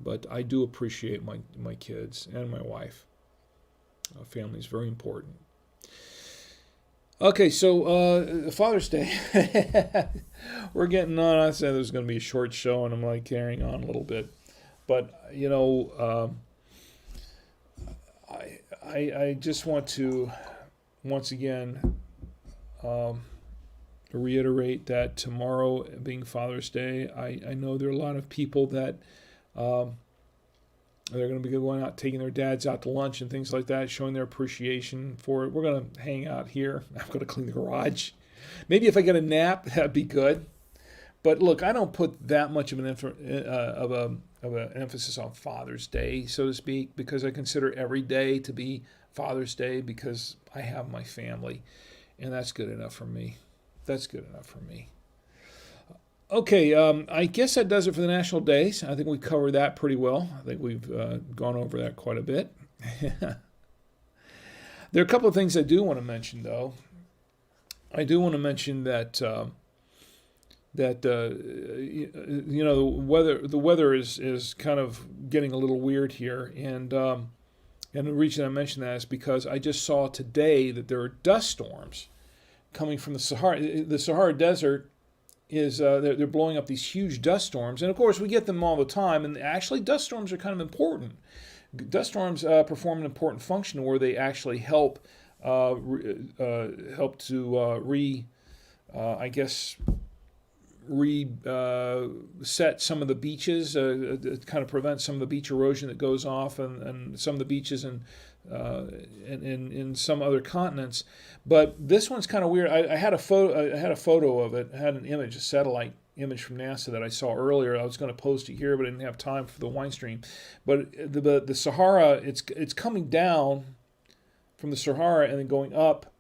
But I do appreciate my kids and my wife. Family is very important. Okay, so Father's Day. We're getting on. I said there's going to be a short show, and I'm like carrying on a little bit. But, I just want to, once again, reiterate that tomorrow being Father's Day, I know there are a lot of people that they're going to be going out, taking their dads out to lunch and things like that, showing their appreciation for it. We're going to hang out here. I'm going to clean the garage. Maybe if I get a nap, that'd be good. But look, I don't put that much of an emphasis on Father's Day, so to speak, because I consider every day to be Father's Day because I have my family, and that's good enough for me. Okay, I guess that does it for the national days. I think we covered that pretty well. I think we've gone over that quite a bit. There are a couple of things I do want to mention, though. I do want to mention that the weather is kind of getting a little weird here, and the reason I mention that is because I just saw today that there are dust storms coming from the Sahara. The Sahara Desert is they're blowing up these huge dust storms, and of course we get them all the time. And actually, dust storms are kind of important. Dust storms perform an important function where they actually help reset some of the beaches, kind of prevent some of the beach erosion that goes off, and some of the beaches in some other continents. But this one's kind of weird. I had a photo of it. I had an image, a satellite image from NASA that I saw earlier. I was going to post it here, but I didn't have time for the wine stream. But the Sahara, it's coming down from the Sahara and then going up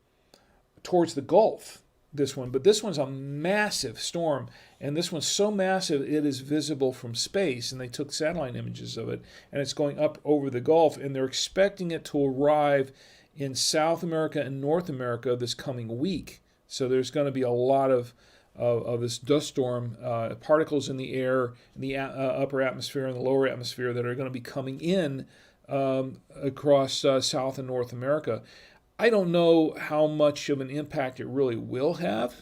towards the Gulf. This one's a massive storm, and this one's so massive it is visible from space, and they took satellite images of it, and it's going up over the Gulf, and they're expecting it to arrive in South America and North America this coming week. So there's going to be a lot of this dust storm particles in the air, in the upper atmosphere and the lower atmosphere that are going to be coming in across South and North America. I don't know how much of an impact it really will have,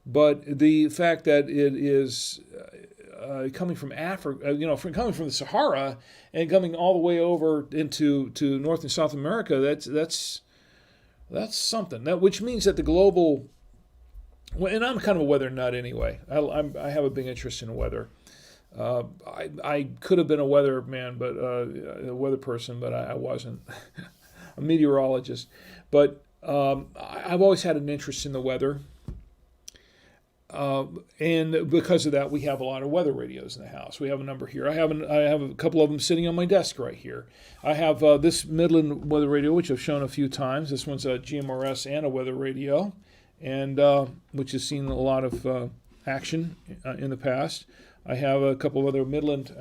but the fact that it is coming from Africa, coming from the Sahara and coming all the way over into North and South America. That's something. Which means that the global, and I'm kind of a weather nut anyway. I have a big interest in weather. I could have been a weather man, but a weather person, but I wasn't. A meteorologist, but I've always had an interest in the weather. And because of that, we have a lot of weather radios in the house. We have a number here. I have a couple of them sitting on my desk right here. I have this Midland weather radio, which I've shown a few times. This one's a GMRS and a weather radio, and which has seen a lot of action in the past. I have a couple of other Midland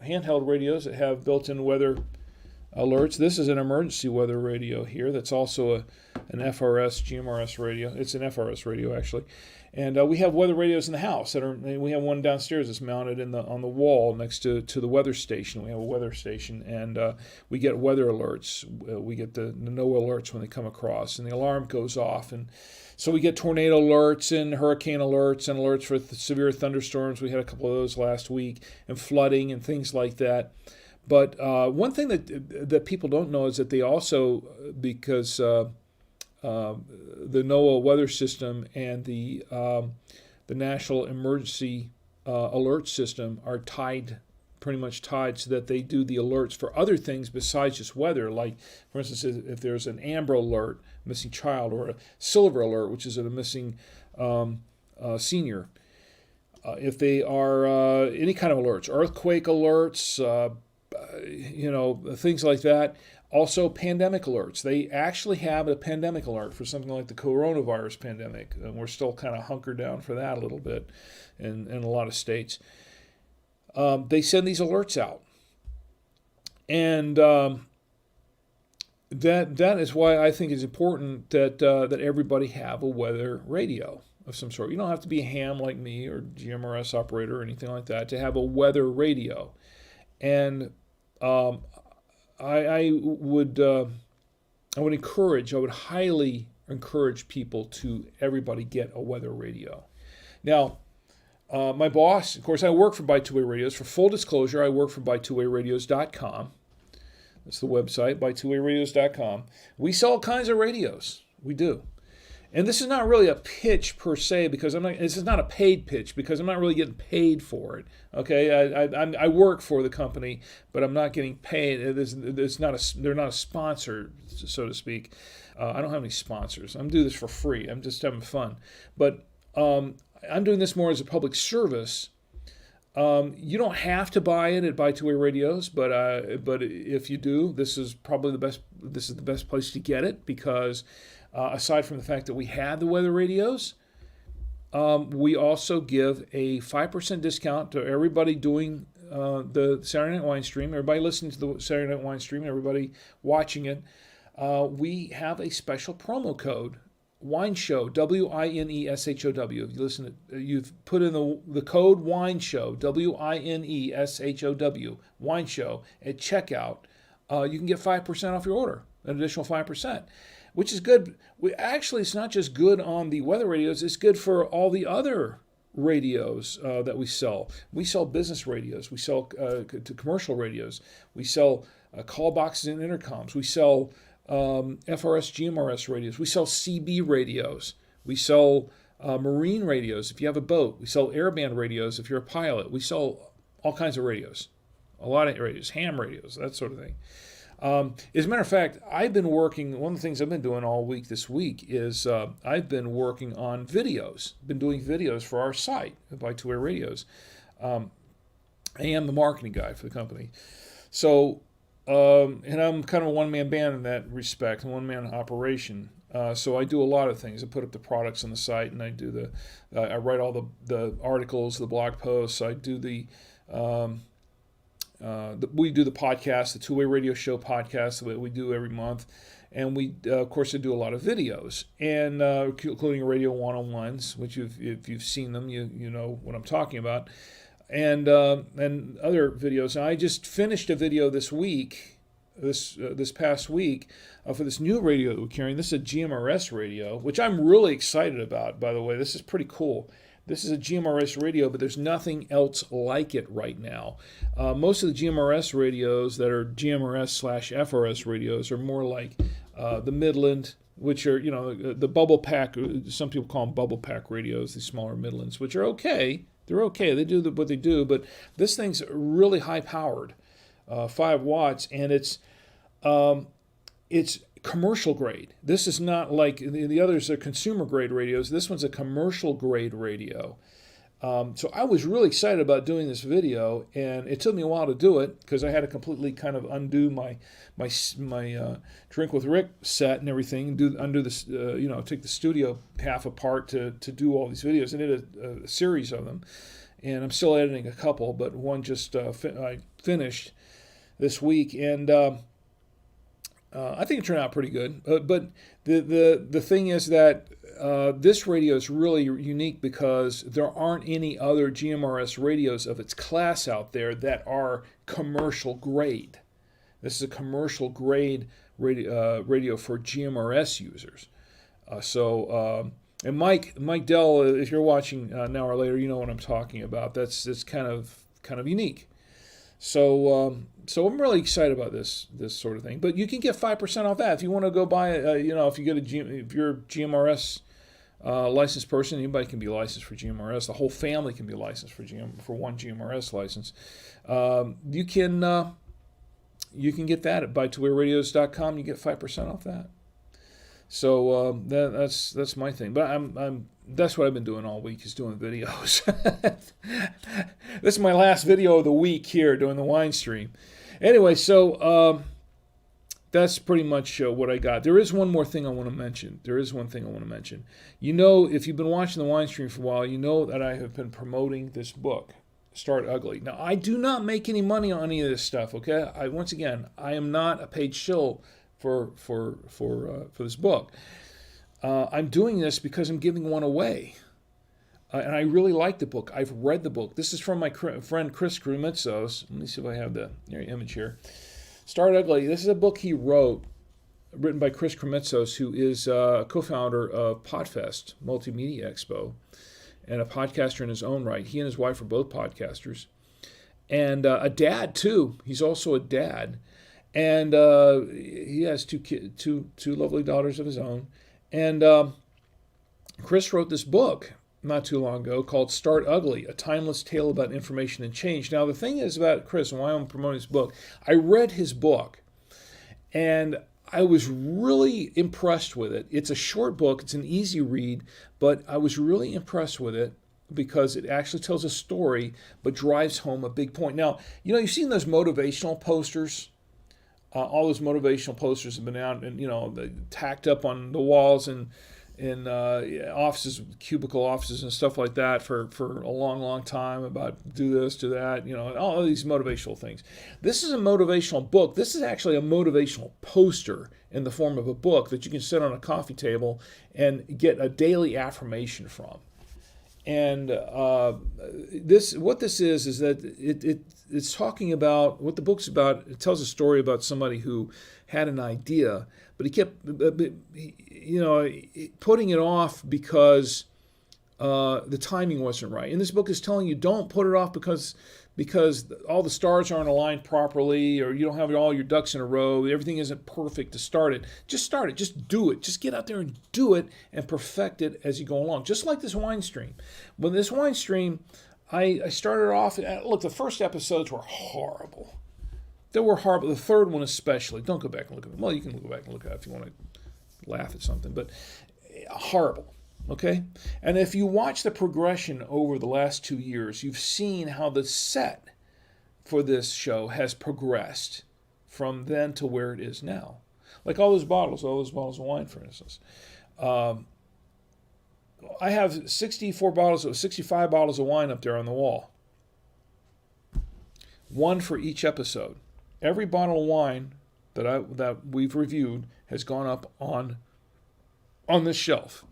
handheld radios that have built-in weather alerts. This is an emergency weather radio here. That's also an FRS GMRS radio. It's an FRS radio actually, and we have weather radios in the house. We have one downstairs that's mounted on the wall next to the weather station. We have a weather station, and we get weather alerts. We get the NOAA alerts when they come across, and the alarm goes off, and so we get tornado alerts and hurricane alerts and alerts for severe thunderstorms. We had a couple of those last week, and flooding and things like that. But one thing that people don't know is that they also, because the NOAA weather system and the National Emergency Alert System are pretty much tied, so that they do the alerts for other things besides just weather. Like, for instance, if there's an amber alert, missing child, or a silver alert, which is a missing senior. If they are any kind of alerts, earthquake alerts, things like that. Also, pandemic alerts. They actually have a pandemic alert for something like the coronavirus pandemic, and we're still kind of hunkered down for that a little bit in a lot of states. They send these alerts out, and that is why I think it's important that everybody have a weather radio of some sort. You don't have to be a ham like me or GMRS operator or anything like that to have a weather radio. And I would highly encourage people to everybody get a weather radio. Now, my boss, of course, I work for By Two Way Radios. For full disclosure, I work for bytwowayradios.com. That's the website, bytwowayradios.com. We sell all kinds of radios. We do. And this is not really a pitch per se, because this is not a paid pitch, because I'm not really getting paid for it. Okay, I work for the company, but I'm not getting paid. They're not a sponsor, so to speak. I don't have any sponsors. I'm doing this for free. I'm just having fun. But I'm doing this more as a public service. You don't have to buy it at By Two Way Radios, but if you do, this is probably the best. This is the best place to get it, because aside from the fact that we had the weather radios, we also give a 5% discount to everybody doing the Saturday Night Wine Stream, everybody listening to the Saturday Night Wine Stream, everybody watching it. We have a special promo code, WINESHOW, WINESHOW. You've put in the code WINESHOW, WINESHOW, WINESHOW at checkout. You can get 5% off your order, an additional 5%. Which is good. Actually, it's not just good on the weather radios, it's good for all the other radios that we sell. We sell business radios. We sell to commercial radios. We sell call boxes and intercoms. We sell FRS, GMRS radios. We sell CB radios. We sell marine radios if you have a boat. We sell airband radios if you're a pilot. We sell all kinds of radios. A lot of radios, ham radios, that sort of thing. As a matter of fact, I've been working, one of the things I've been doing all week this week is I've been working on videos, been doing videos for our site, By Two Way Radios. I am the marketing guy for the company. So, and I'm kind of a one-man band in that respect, a one-man operation. So I do a lot of things. I put up the products on the site, and I do I write all the articles, the blog posts. I do we do the podcast, the Two Way Radio Show podcast that we do every month, and we, of course, I do a lot of videos, and including radio one-on-ones, which if you've seen them, you know what I'm talking about, and other videos. And I just finished a video this week, this past week, for this new radio that we're carrying. This is a GMRS radio, which I'm really excited about. By the way, this is pretty cool. This is a GMRS radio, but there's nothing else like it right now. Most of the GMRS radios that are GMRS/FRS radios are more like the Midland, which are, the bubble pack. Some people call them bubble pack radios, these smaller Midlands, which are okay. They're okay. They do what they do, but this thing's really high powered, 5 watts, and it's commercial grade. This is not like the others are consumer grade radios. This one's a commercial grade radio. So I was really excited about doing this video, and it took me a while to do it because I had to completely kind of undo my Drink with Rick set and everything, undo this, take the studio half apart to do all these videos. I did a series of them, and I'm still editing a couple, but one just I finished this week, and I think it turned out pretty good. But the thing is that this radio is really unique because there aren't any other GMRS radios of its class out there that are commercial grade. This is a commercial grade radio for GMRS users. And Mike Dell, if you're watching now or later, you know what I'm talking about. That's kind of unique. So I'm really excited about this sort of thing. But you can get 5% off that if you want to go buy if you're a GMRS licensed person. Anybody can be licensed for GMRS. The whole family can be licensed for one GMRS license. You can get that at buytowearradios.com. You get 5% off that. So that's my thing. But that's what I've been doing all week, is doing videos. This is my last video of the week here, doing the wine stream. Anyway, so that's pretty much what I got. There is one more thing I want to mention. If you've been watching the wine stream for a while, you know that I have been promoting this book, Start Ugly. Now, I do not make any money on any of this stuff, okay? Once again, I am not a paid shill for this book. I'm doing this because I'm giving one away. And I really like the book. I've read the book. This is from my friend Chris Krumitzos. Let me see if I have the image here. Start Ugly. This is a book he wrote, written by Chris Krumitzos, who is a co-founder of Podfest, Multimedia Expo, and a podcaster in his own right. He and his wife are both podcasters. And a dad, too. He's also a dad. And he has two lovely daughters of his own. And Chris wrote this book not too long ago called Start Ugly, A Timeless Tale About Information and Change. Now, the thing is about Chris and why I'm promoting this book, I read his book, and I was really impressed with it. It's a short book. It's an easy read, but I was really impressed with it because it actually tells a story but drives home a big point. Now, you've seen those motivational posters. All those motivational posters have been out and, tacked up on the walls and in offices, cubicle offices and stuff like that for a long, long time about do this, do that, all of these motivational things. This is a motivational book. This is actually a motivational poster in the form of a book that you can sit on a coffee table and get a daily affirmation from. And what this is that it's talking about what the book's about. It tells a story about somebody who had an idea, but he kept, putting it off because the timing wasn't right. And this book is telling you don't put it off because all the stars aren't aligned properly, or you don't have all your ducks in a row. Everything isn't perfect to start it. Just start it. Just do it. Just get out there and do it and perfect it as you go along. Just like this wine stream. When this wine stream, I started off, look, the first episodes were horrible. They were horrible. The third one especially. Don't go back and look at them. Well, you can go back and look at it if you want to laugh at something, but horrible. Okay? And if you watch the progression over the last 2 years, you've seen how the set for this show has progressed from then to where it is now. Like all those bottles of wine, for instance. I have 65 bottles of wine up there on the wall. One for each episode. Every bottle of wine that we've reviewed has gone up on this shelf.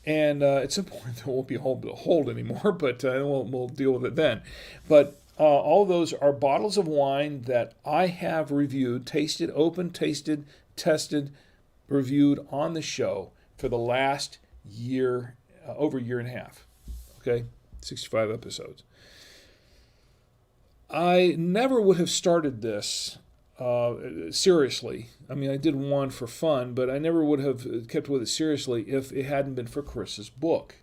And at some point there won't be a hold anymore, but we'll deal with it then. But all of those are bottles of wine that I have reviewed, tasted, opened, tasted, tested, reviewed on the show for the last year over a year and a half. Okay, 65 episodes. I never would have started this seriously. I mean, I did one for fun, but I never would have kept with it seriously if it hadn't been for Chris's book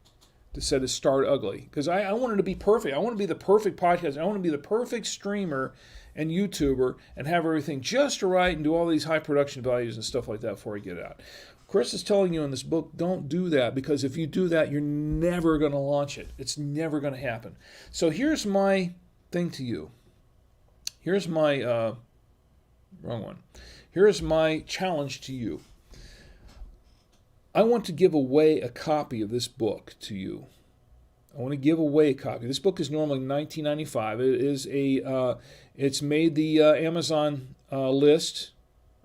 that said to start ugly. Because I wanted to be perfect. I want to be the perfect podcast. I want to be the perfect streamer and YouTuber and have everything just right and do all these high production values and stuff like that before I get it out. Chris is telling you in this book, don't do that, because if you do that, you're never going to launch it. It's never going to happen. So here's my thing to you. Here's my, wrong one. Here's my challenge to you. I want to give away a copy of this book to you. I want to give away a copy. This book is normally $19.95. It is it's made the Amazon list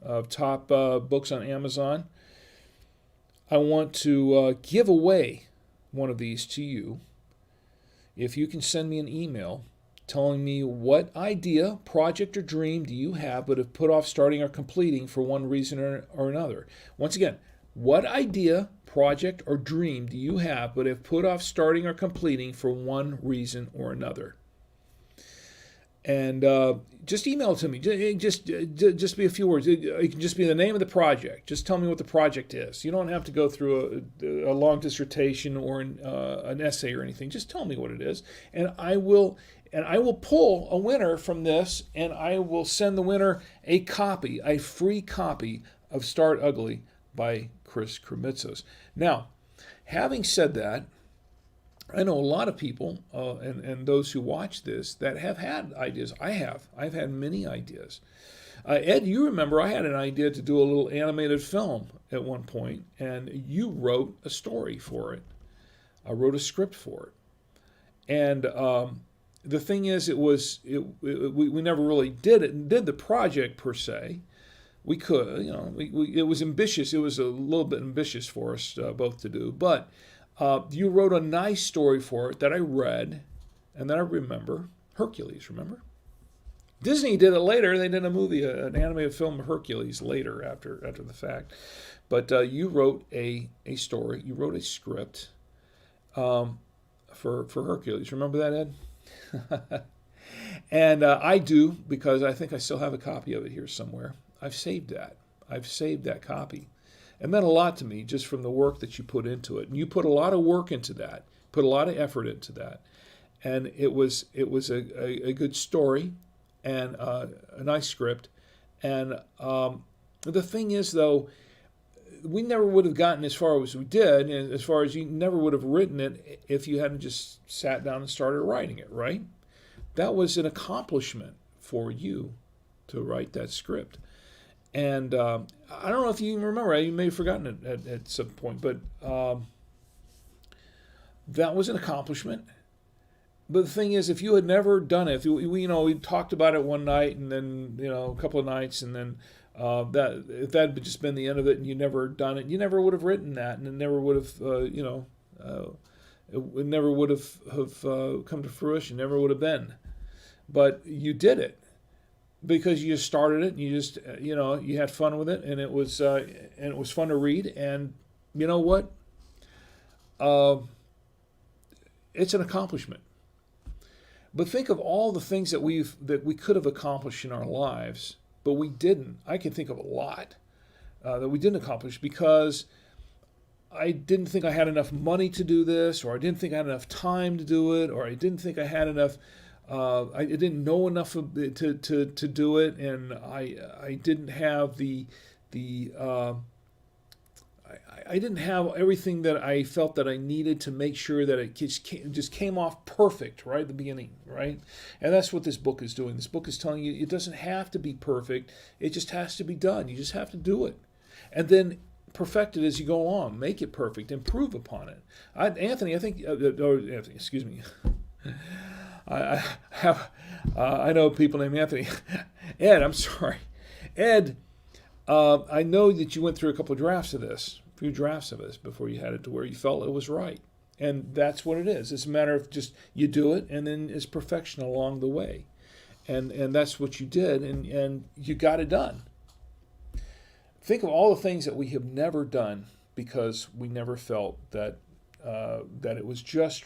of top books on Amazon. I want to give away one of these to you if you can send me an email telling me what idea, project, or dream do you have but have put off starting or completing for one reason or another. Once again, what idea, project, or dream do you have but have put off starting or completing for one reason or another? And just email it to me. Just be a few words. It can just be the name of the project. Just tell me what the project is. You don't have to go through a long dissertation or an essay or anything. Just tell me what it is, and I will pull a winner from this, and I will send the winner a free copy of Start Ugly by Chris Krimitsos. Now, having said that, I know a lot of people and those who watch this that have had ideas. I've had many ideas. Ed, you remember I had an idea to do a little animated film at one point, and you wrote a story for it. I wrote a script for it. And the thing is, we never really did the project per se. We could, it was ambitious. It was a little bit ambitious for us both to do, but you wrote a nice story for it that I read and that I remember. Hercules, remember? Disney did it later. They did a movie, an animated film of Hercules later after the fact. But you wrote a story. You wrote a script for Hercules. Remember that, Ed? And I do, because I think I still have a copy of it here somewhere. I've saved that copy. It meant a lot to me just from the work that you put into it. And you put a lot of work into that, put a lot of effort into that. And it was a good story and a nice script. And the thing is, though, we never would have gotten as far as we did, and as far as you never would have written it if you hadn't just sat down and started writing it, right? That was an accomplishment for you to write that script. And I don't know if you even remember. You may have forgotten it at some point, but that was an accomplishment. But the thing is, if you had never done it, if we talked about it one night and then a couple of nights, and then if that had just been the end of it, and you never done it, you never would have written that, and it never would have it never would have come to fruition. Never would have been. But you did it. Because you just started it, and you just you had fun with it, and it was fun to read, and you know what? It's an accomplishment. But think of all the things that we could have accomplished in our lives, but we didn't. I can think of a lot that we didn't accomplish because I didn't think I had enough money to do this, or I didn't think I had enough time to do it, or I didn't think I had enough. I didn't know enough to do it, and I didn't have I didn't have everything that I felt that I needed to make sure that it just came off perfect right at the beginning, right? And that's what this book is doing. This book is telling you it doesn't have to be perfect. It just has to be done. You just have to do it, and then perfect it as you go along. Make it perfect. Improve upon it. Anthony, excuse me. I know people named Anthony. Ed, I'm sorry. Ed, I know that you went through a few drafts of this before you had it to where you felt it was right. And that's what it is. It's a matter of just you do it, and then it's perfection along the way. And that's what you did, and you got it done. Think of all the things that we have never done because we never felt that that it was just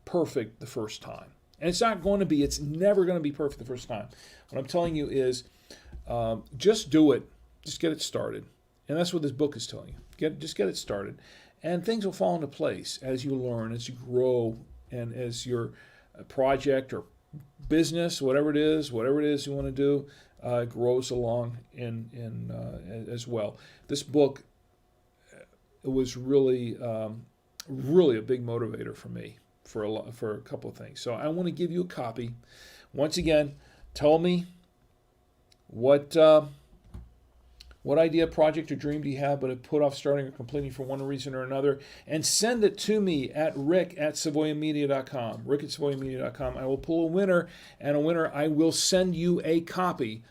perfect the first time. And it's not going to be. It's never going to be perfect the first time. What I'm telling you is just do it. Just get it started. And that's what this book is telling you. Just get it started. And things will fall into place as you learn, as you grow, and as your project or business, whatever it is you want to do, grows along as well. This book was really a big motivator for me for a couple of things. So I want to give you a copy. Once again, tell me what idea, project, or dream do you have but have put off starting or completing for one reason or another, and send it to me at rick@savoyamedia.com. rick@savoyamedia.com. I will pull a winner, and I will send you a copy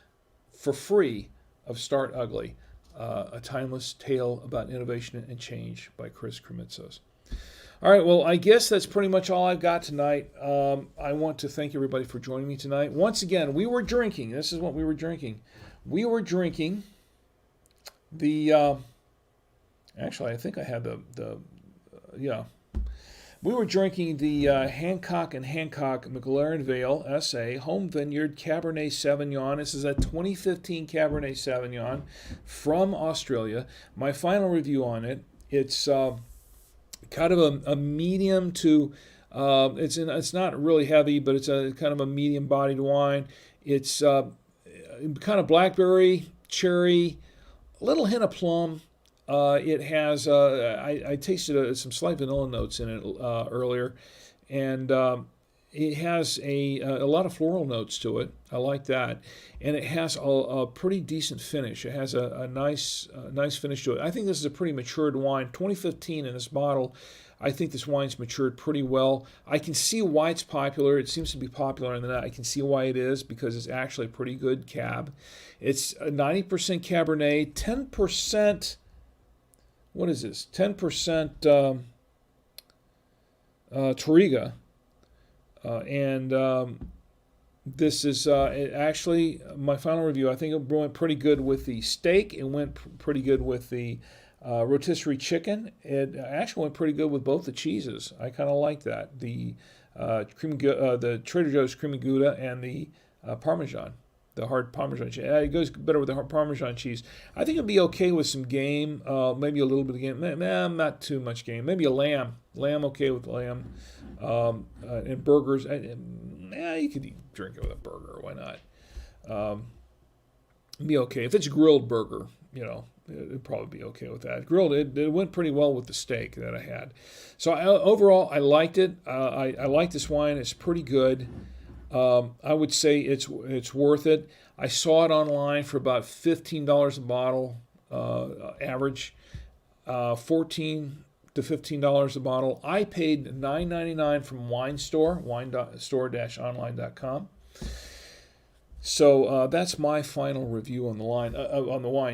for free of Start Ugly, a timeless tale about innovation and change by Chris Kremitzos. All right, well, I guess that's pretty much all I've got tonight. I want to thank everybody for joining me tonight. Once again, we were drinking. This is what we were drinking. We were drinking actually, I think I had we were drinking the Hancock Hancock McLaren Vale SA Home Vineyard Cabernet Sauvignon. This is a 2015 Cabernet Sauvignon from Australia. My final review on it, it's kind of a medium to, it's not really heavy, but it's a kind of a medium-bodied wine. It's kind of blackberry, cherry, a little hint of plum. It has, I tasted some slight vanilla notes in it earlier, and it has a lot of floral notes to it. I like that, and it has a pretty decent finish. It has a nice finish to it. I think this is a pretty matured wine. 2015 in this bottle. I think this wine's matured pretty well. I can see why it's popular. It seems to be popular in the net. I can see why it is, because it's actually a pretty good cab. It's a 90% Cabernet, 10%. What is this? 10% Touriga. And this is actually my final review. I think it went pretty good with the steak. It went pretty good with the rotisserie chicken. It actually went pretty good with both the cheeses. I kind of like that. The the Trader Joe's creamy Gouda and the Parmesan. The hard Parmesan cheese. It goes better with the hard Parmesan cheese. I think it'd be okay with some game, maybe a little bit of game. Not too much game. Maybe a lamb. Lamb, okay with lamb. And burgers. You could drink it with a burger. Why not? It'd be okay. If it's a grilled burger, it'd probably be okay with that. Grilled, it went pretty well with the steak that I had. So overall, I liked it. I like this wine. It's pretty good. I would say it's worth it. I saw it online for about $15 a bottle, average, $14 to $15 a bottle. I paid $9.99 from Winestore, winestore-online.com. So that's my final review on the wine.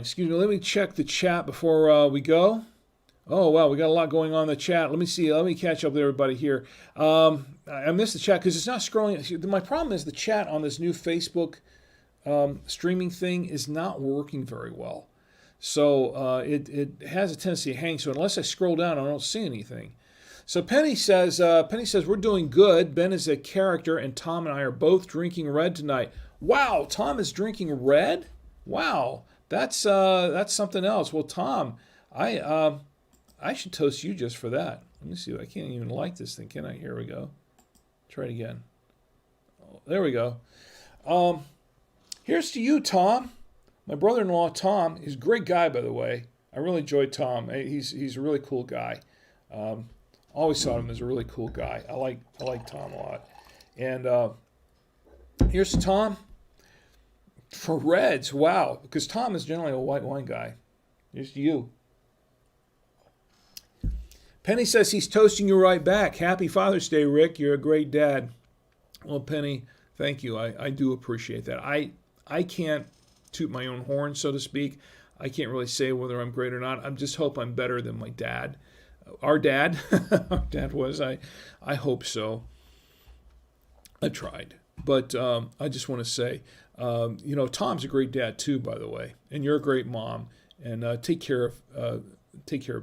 Excuse me. Let me check the chat before we go. Oh, wow, we got a lot going on in the chat. Let me see. Let me catch up with everybody here. I missed the chat because it's not scrolling. My problem is the chat on this new Facebook streaming thing is not working very well. So it has a tendency to hang. So unless I scroll down, I don't see anything. So Penny says, we're doing good. Ben is a character, and Tom and I are both drinking red tonight. Wow, Tom is drinking red? Wow, that's something else. Well, Tom, I should toast you just for that. Let me see. I can't even light this thing, can I? Here we go. Try it again. Oh, there we go. Here's to you, Tom. My brother-in-law, Tom, is a great guy, by the way. I really enjoyed Tom. He's a really cool guy. Always thought him as a really cool guy. I like Tom a lot. And here's to Tom. For reds, wow. Because Tom is generally a white wine guy. Here's to you. Penny says he's toasting you right back. Happy Father's Day, Rick. You're a great dad. Well, Penny, thank you. I do appreciate that. I can't toot my own horn, so to speak. I can't really say whether I'm great or not. I just hope I'm better than my dad. Our dad. Our dad was. I hope so. I tried. But I just want to say, Tom's a great dad too, by the way. And you're a great mom. And take care of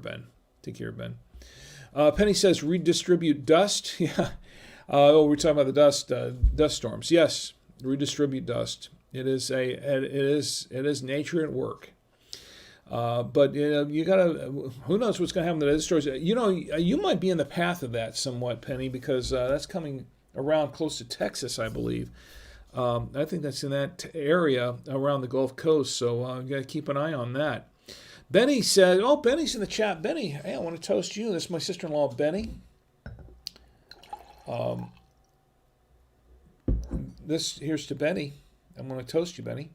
Ben. Take care of Ben. Penny says redistribute dust. Yeah. We're talking about the dust storms. Yes, redistribute dust. It is nature at work. But you gotta. Who knows what's gonna happen to the stores? You might be in the path of that somewhat, Penny, because that's coming around close to Texas, I believe. I think that's in that area around the Gulf Coast. So you gotta keep an eye on that. Benny said, "Oh, Benny's in the chat. Benny, hey, I want to toast you. This is my sister-in-law, Benny. Here's to Benny. I'm going to toast you, Benny.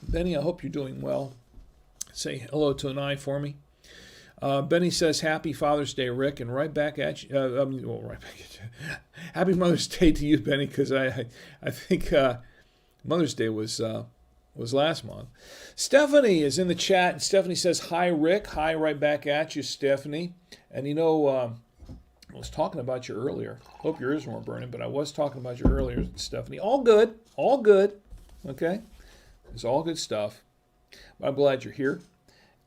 Benny, I hope you're doing well. Say hello to an eye for me." Benny says, "Happy Father's Day, Rick," and right back at you. Right back at you. Happy Mother's Day to you, Benny, because I think Mother's Day was last month. Stephanie is in the chat, and Stephanie says, "Hi, Rick." Hi, right back at you, Stephanie. And I was talking about you earlier. Hope your ears weren't burning, but I was talking about you earlier, Stephanie. All good. Okay? It's all good stuff. I'm glad you're here.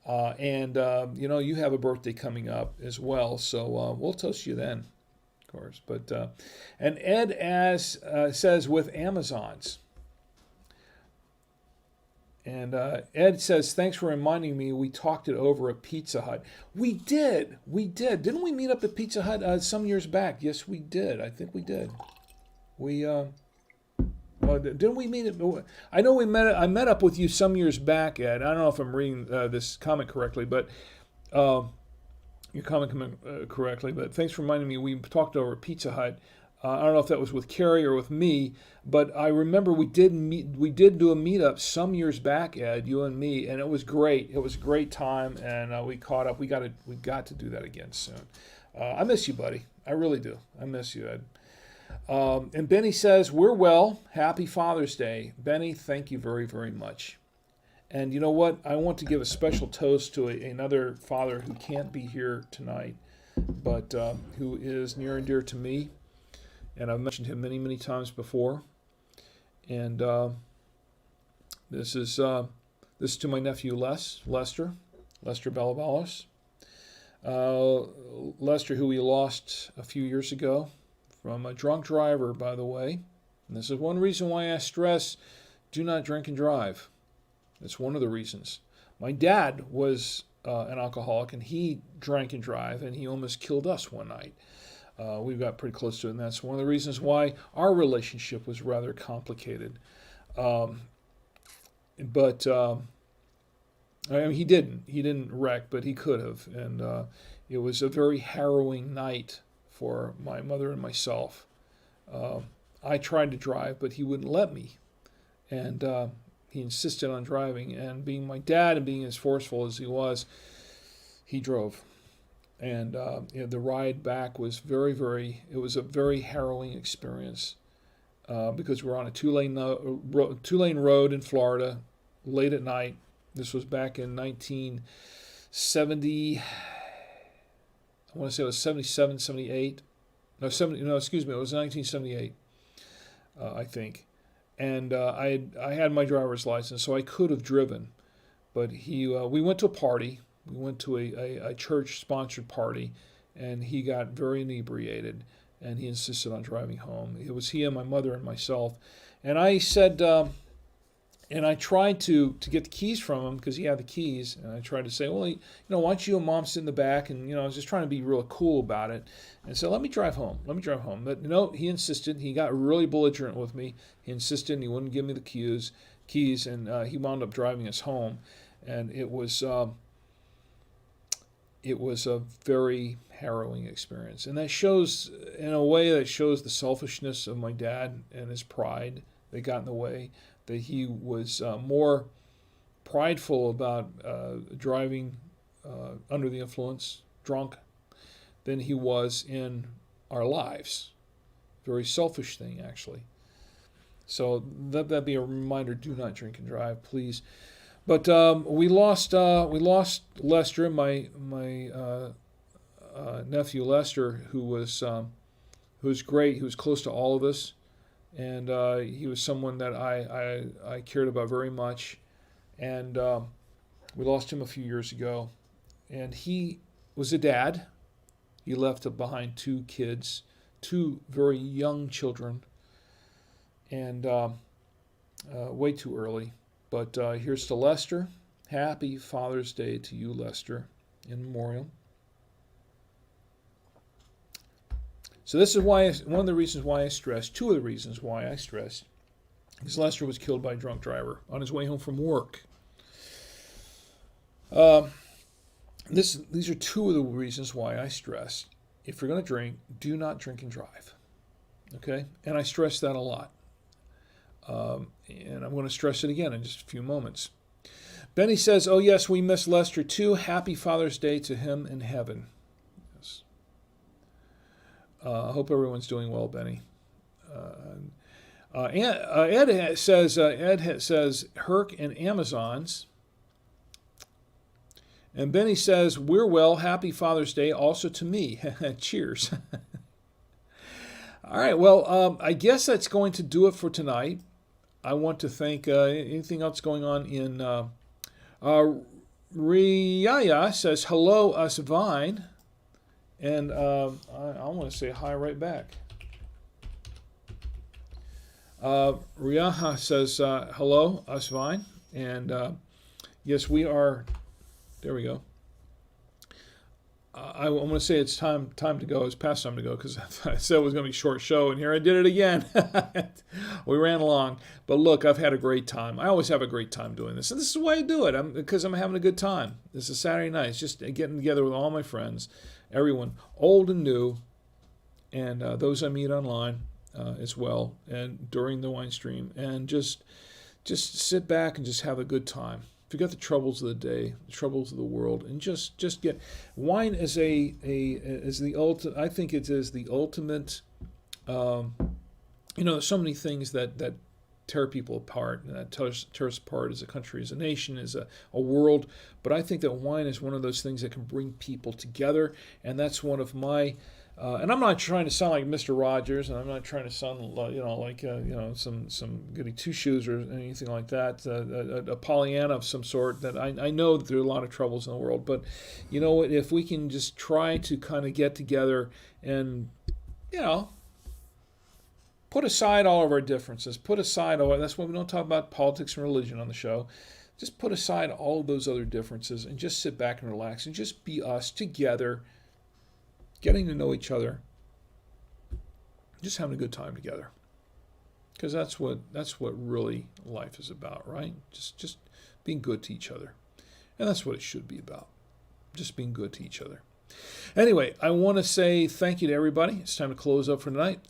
And you have a birthday coming up as well, so we'll toast you then, of course. But and Ed says with Amazons. And Ed says, "Thanks for reminding me. We talked it over at Pizza Hut." We did. Didn't we meet up at Pizza Hut some years back? Yes, we did. I think we did. Didn't we meet? I know we met. I met up with you some years back, Ed. I don't know if I'm reading this comment correctly, but your comment correctly. But thanks for reminding me. We talked over at Pizza Hut. I don't know if that was with Carrie or with me, but I remember we did do a meetup some years back, Ed, you and me, and it was great. It was a great time, and we caught up. We got to do that again soon. I miss you, buddy. I really do. I miss you, Ed. And Benny says, "We're well. Happy Father's Day." Benny, thank you very, very much. And you know what? I want to give a special toast to another father who can't be here tonight, but who is near and dear to me. And I've mentioned him many, many times before. And this is to my nephew Lester Balabalos. Lester, who we lost a few years ago from a drunk driver, by the way. And this is one reason why I stress, do not drink and drive. That's one of the reasons. My dad was an alcoholic, and he drank and drive, and he almost killed us one night. We got pretty close to it, and that's one of the reasons why our relationship was rather complicated. But he didn't wreck, but he could have, and it was a very harrowing night for my mother and myself. I tried to drive, but he wouldn't let me, and he insisted on driving. And being my dad and being as forceful as he was, he drove. And the ride back was it was a very harrowing experience because we're on a two-lane road in Florida late at night. This was back in 1970. I want to say it was 77, 78. Excuse me, it was 1978, I think. And I had my driver's license, so I could have driven. But we went to a party. We went to a church-sponsored party, and he got very inebriated, and he insisted on driving home. It was he and my mother and myself. And I said, and I tried to get the keys from him because he had the keys, and I tried to say, well, why don't you and Mom sit in the back? And, I was just trying to be real cool about it. And so let me drive home. But no, he insisted. He got really belligerent with me. He insisted, and he wouldn't give me the keys, and he wound up driving us home. And it was a very harrowing experience. And that shows, in a way, the selfishness of my dad and his pride that got in the way, that he was more prideful about driving under the influence, drunk, than he was in our lives. Very selfish thing, actually. So that'd be a reminder, do not drink and drive, please. But we lost Lester, my nephew Lester, who was great. He was close to all of us, and he was someone that I cared about very much. And we lost him a few years ago, and he was a dad. He left behind 2 kids, 2 very young children, and way too early. But here's to Lester. Happy Father's Day to you, Lester, in memoriam. So this is why one of the reasons why I stressed, 2 of the reasons why I stressed, is Lester was killed by a drunk driver on his way home from work. These are 2 of the reasons why I stress, if you're going to drink, do not drink and drive. Okay? And I stress that a lot. And I'm going to stress it again in just a few moments. Benny says, oh yes, we miss Lester too. Happy Father's Day to him in heaven. Yes. I hope everyone's doing well, Benny. Ed says, Herc and Amazons. And Benny says, we're well. Happy Father's Day also to me. Cheers. All right. Well, I guess that's going to do it for tonight. I want to thank anything else going on in Riaya says, hello, us Vine. And I want to say hi right back. Riaha says, hello, us Vine. And yes, we are. There we go. I want to say it's time to go. It's past time to go because I said it was going to be a short show, and here I did it again. We ran along. But look, I've had a great time. I always have a great time doing this. And this is why I do it, because I'm having a good time. This is Saturday night. It's just getting together with all my friends, everyone, old and new, and those I meet online as well, and during the wine stream, and just sit back and just have a good time. Forget the troubles of the day, the troubles of the world, and just get wine as the ultimate. I think it is the ultimate. There's so many things that tear people apart, and that tear us apart as a country, as a nation, as a world. But I think that wine is one of those things that can bring people together, and that's one of my. And I'm not trying to sound like Mr. Rogers, and I'm not trying to sound like some goody two shoes or anything like that, a Pollyanna of some sort. That I know that there are a lot of troubles in the world, but you know what? If we can just try to kind of get together and put aside all of our differences, that's why we don't talk about politics and religion on the show. Just put aside all of those other differences and just sit back and relax and just be us together. Getting to know each other, just having a good time together, because that's what really life is about, right? Just being good to each other, and that's what it should be about, just being good to each other. Anyway, I want to say thank you to everybody. It's time to close up for tonight.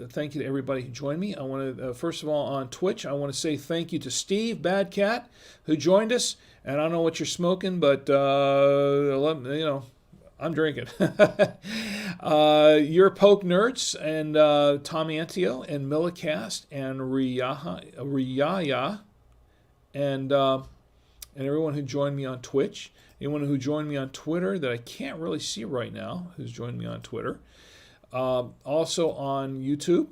Thank you to everybody who joined me. I want to first of all on Twitch, I want to say thank you to Steve Bad Cat who joined us. And I don't know what you're smoking, but I'm drinking. Your Poke Nerds and Tom Antio and Millicast and Riaya and everyone who joined me on Twitch. Anyone who joined me on Twitter that I can't really see right now, who's joined me on Twitter. Also on YouTube,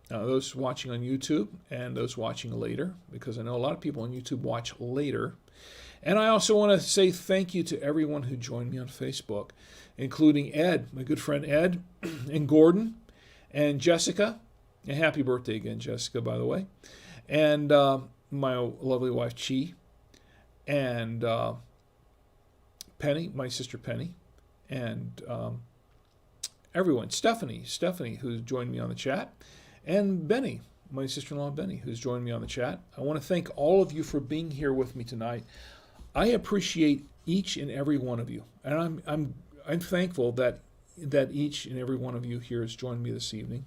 those watching on YouTube and those watching later, because I know a lot of people on YouTube watch later. And I also want to say thank you to everyone who joined me on Facebook, including Ed, my good friend Ed, and Gordon, and Jessica. And happy birthday again, Jessica, by the way. And my lovely wife, Chi. And Penny, my sister Penny. And everyone, Stephanie, who's joined me on the chat. And Benny, my sister-in-law Benny, who's joined me on the chat. I want to thank all of you for being here with me tonight. I appreciate each and every one of you, and I'm thankful that each and every one of you here has joined me this evening.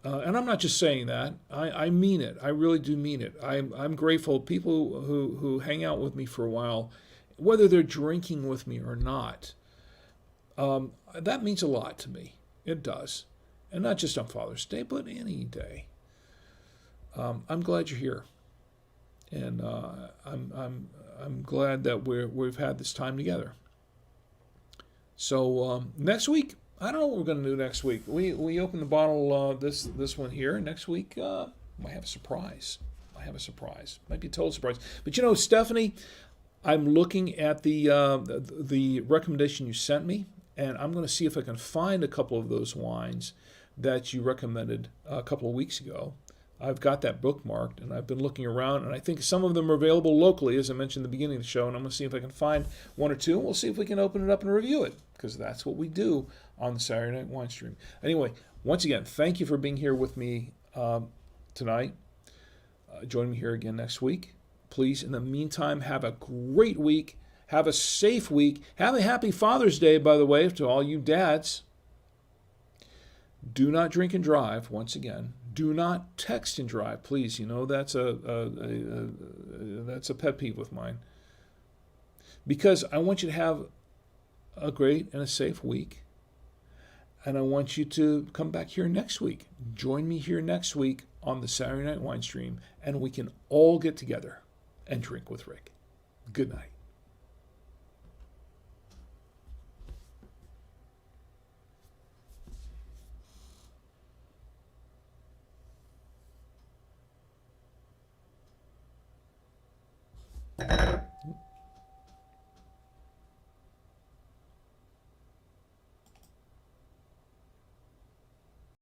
And I'm not just saying that; I mean it. I really do mean it. I'm grateful. People who hang out with me for a while, whether they're drinking with me or not, that means a lot to me. It does, and not just on Father's Day, but any day. I'm glad you're here, and I'm glad that we've had this time together. So next week, I don't know what we're going to do next week. We open the bottle this one here. Next week, I have a surprise. Might be a total surprise. But Stephanie, I'm looking at the recommendation you sent me and I'm going to see if I can find a couple of those wines that you recommended a couple of weeks ago. I've got that bookmarked, and I've been looking around, and I think some of them are available locally, as I mentioned at the beginning of the show, and I'm going to see if I can find one or two, and we'll see if we can open it up and review it, because that's what we do on the Saturday Night Wine Stream. Anyway, once again, thank you for being here with me tonight. Join me here again next week. Please, in the meantime, have a great week. Have a safe week. Have a happy Father's Day, by the way, to all you dads. Do not drink and drive, once again. Do not text and drive, please. You know that's a pet peeve of mine. Because I want you to have a great and a safe week. And I want you to come back here next week. Join me here next week on the Saturday Night Wine Stream, and we can all get together and drink with Rick. Good night.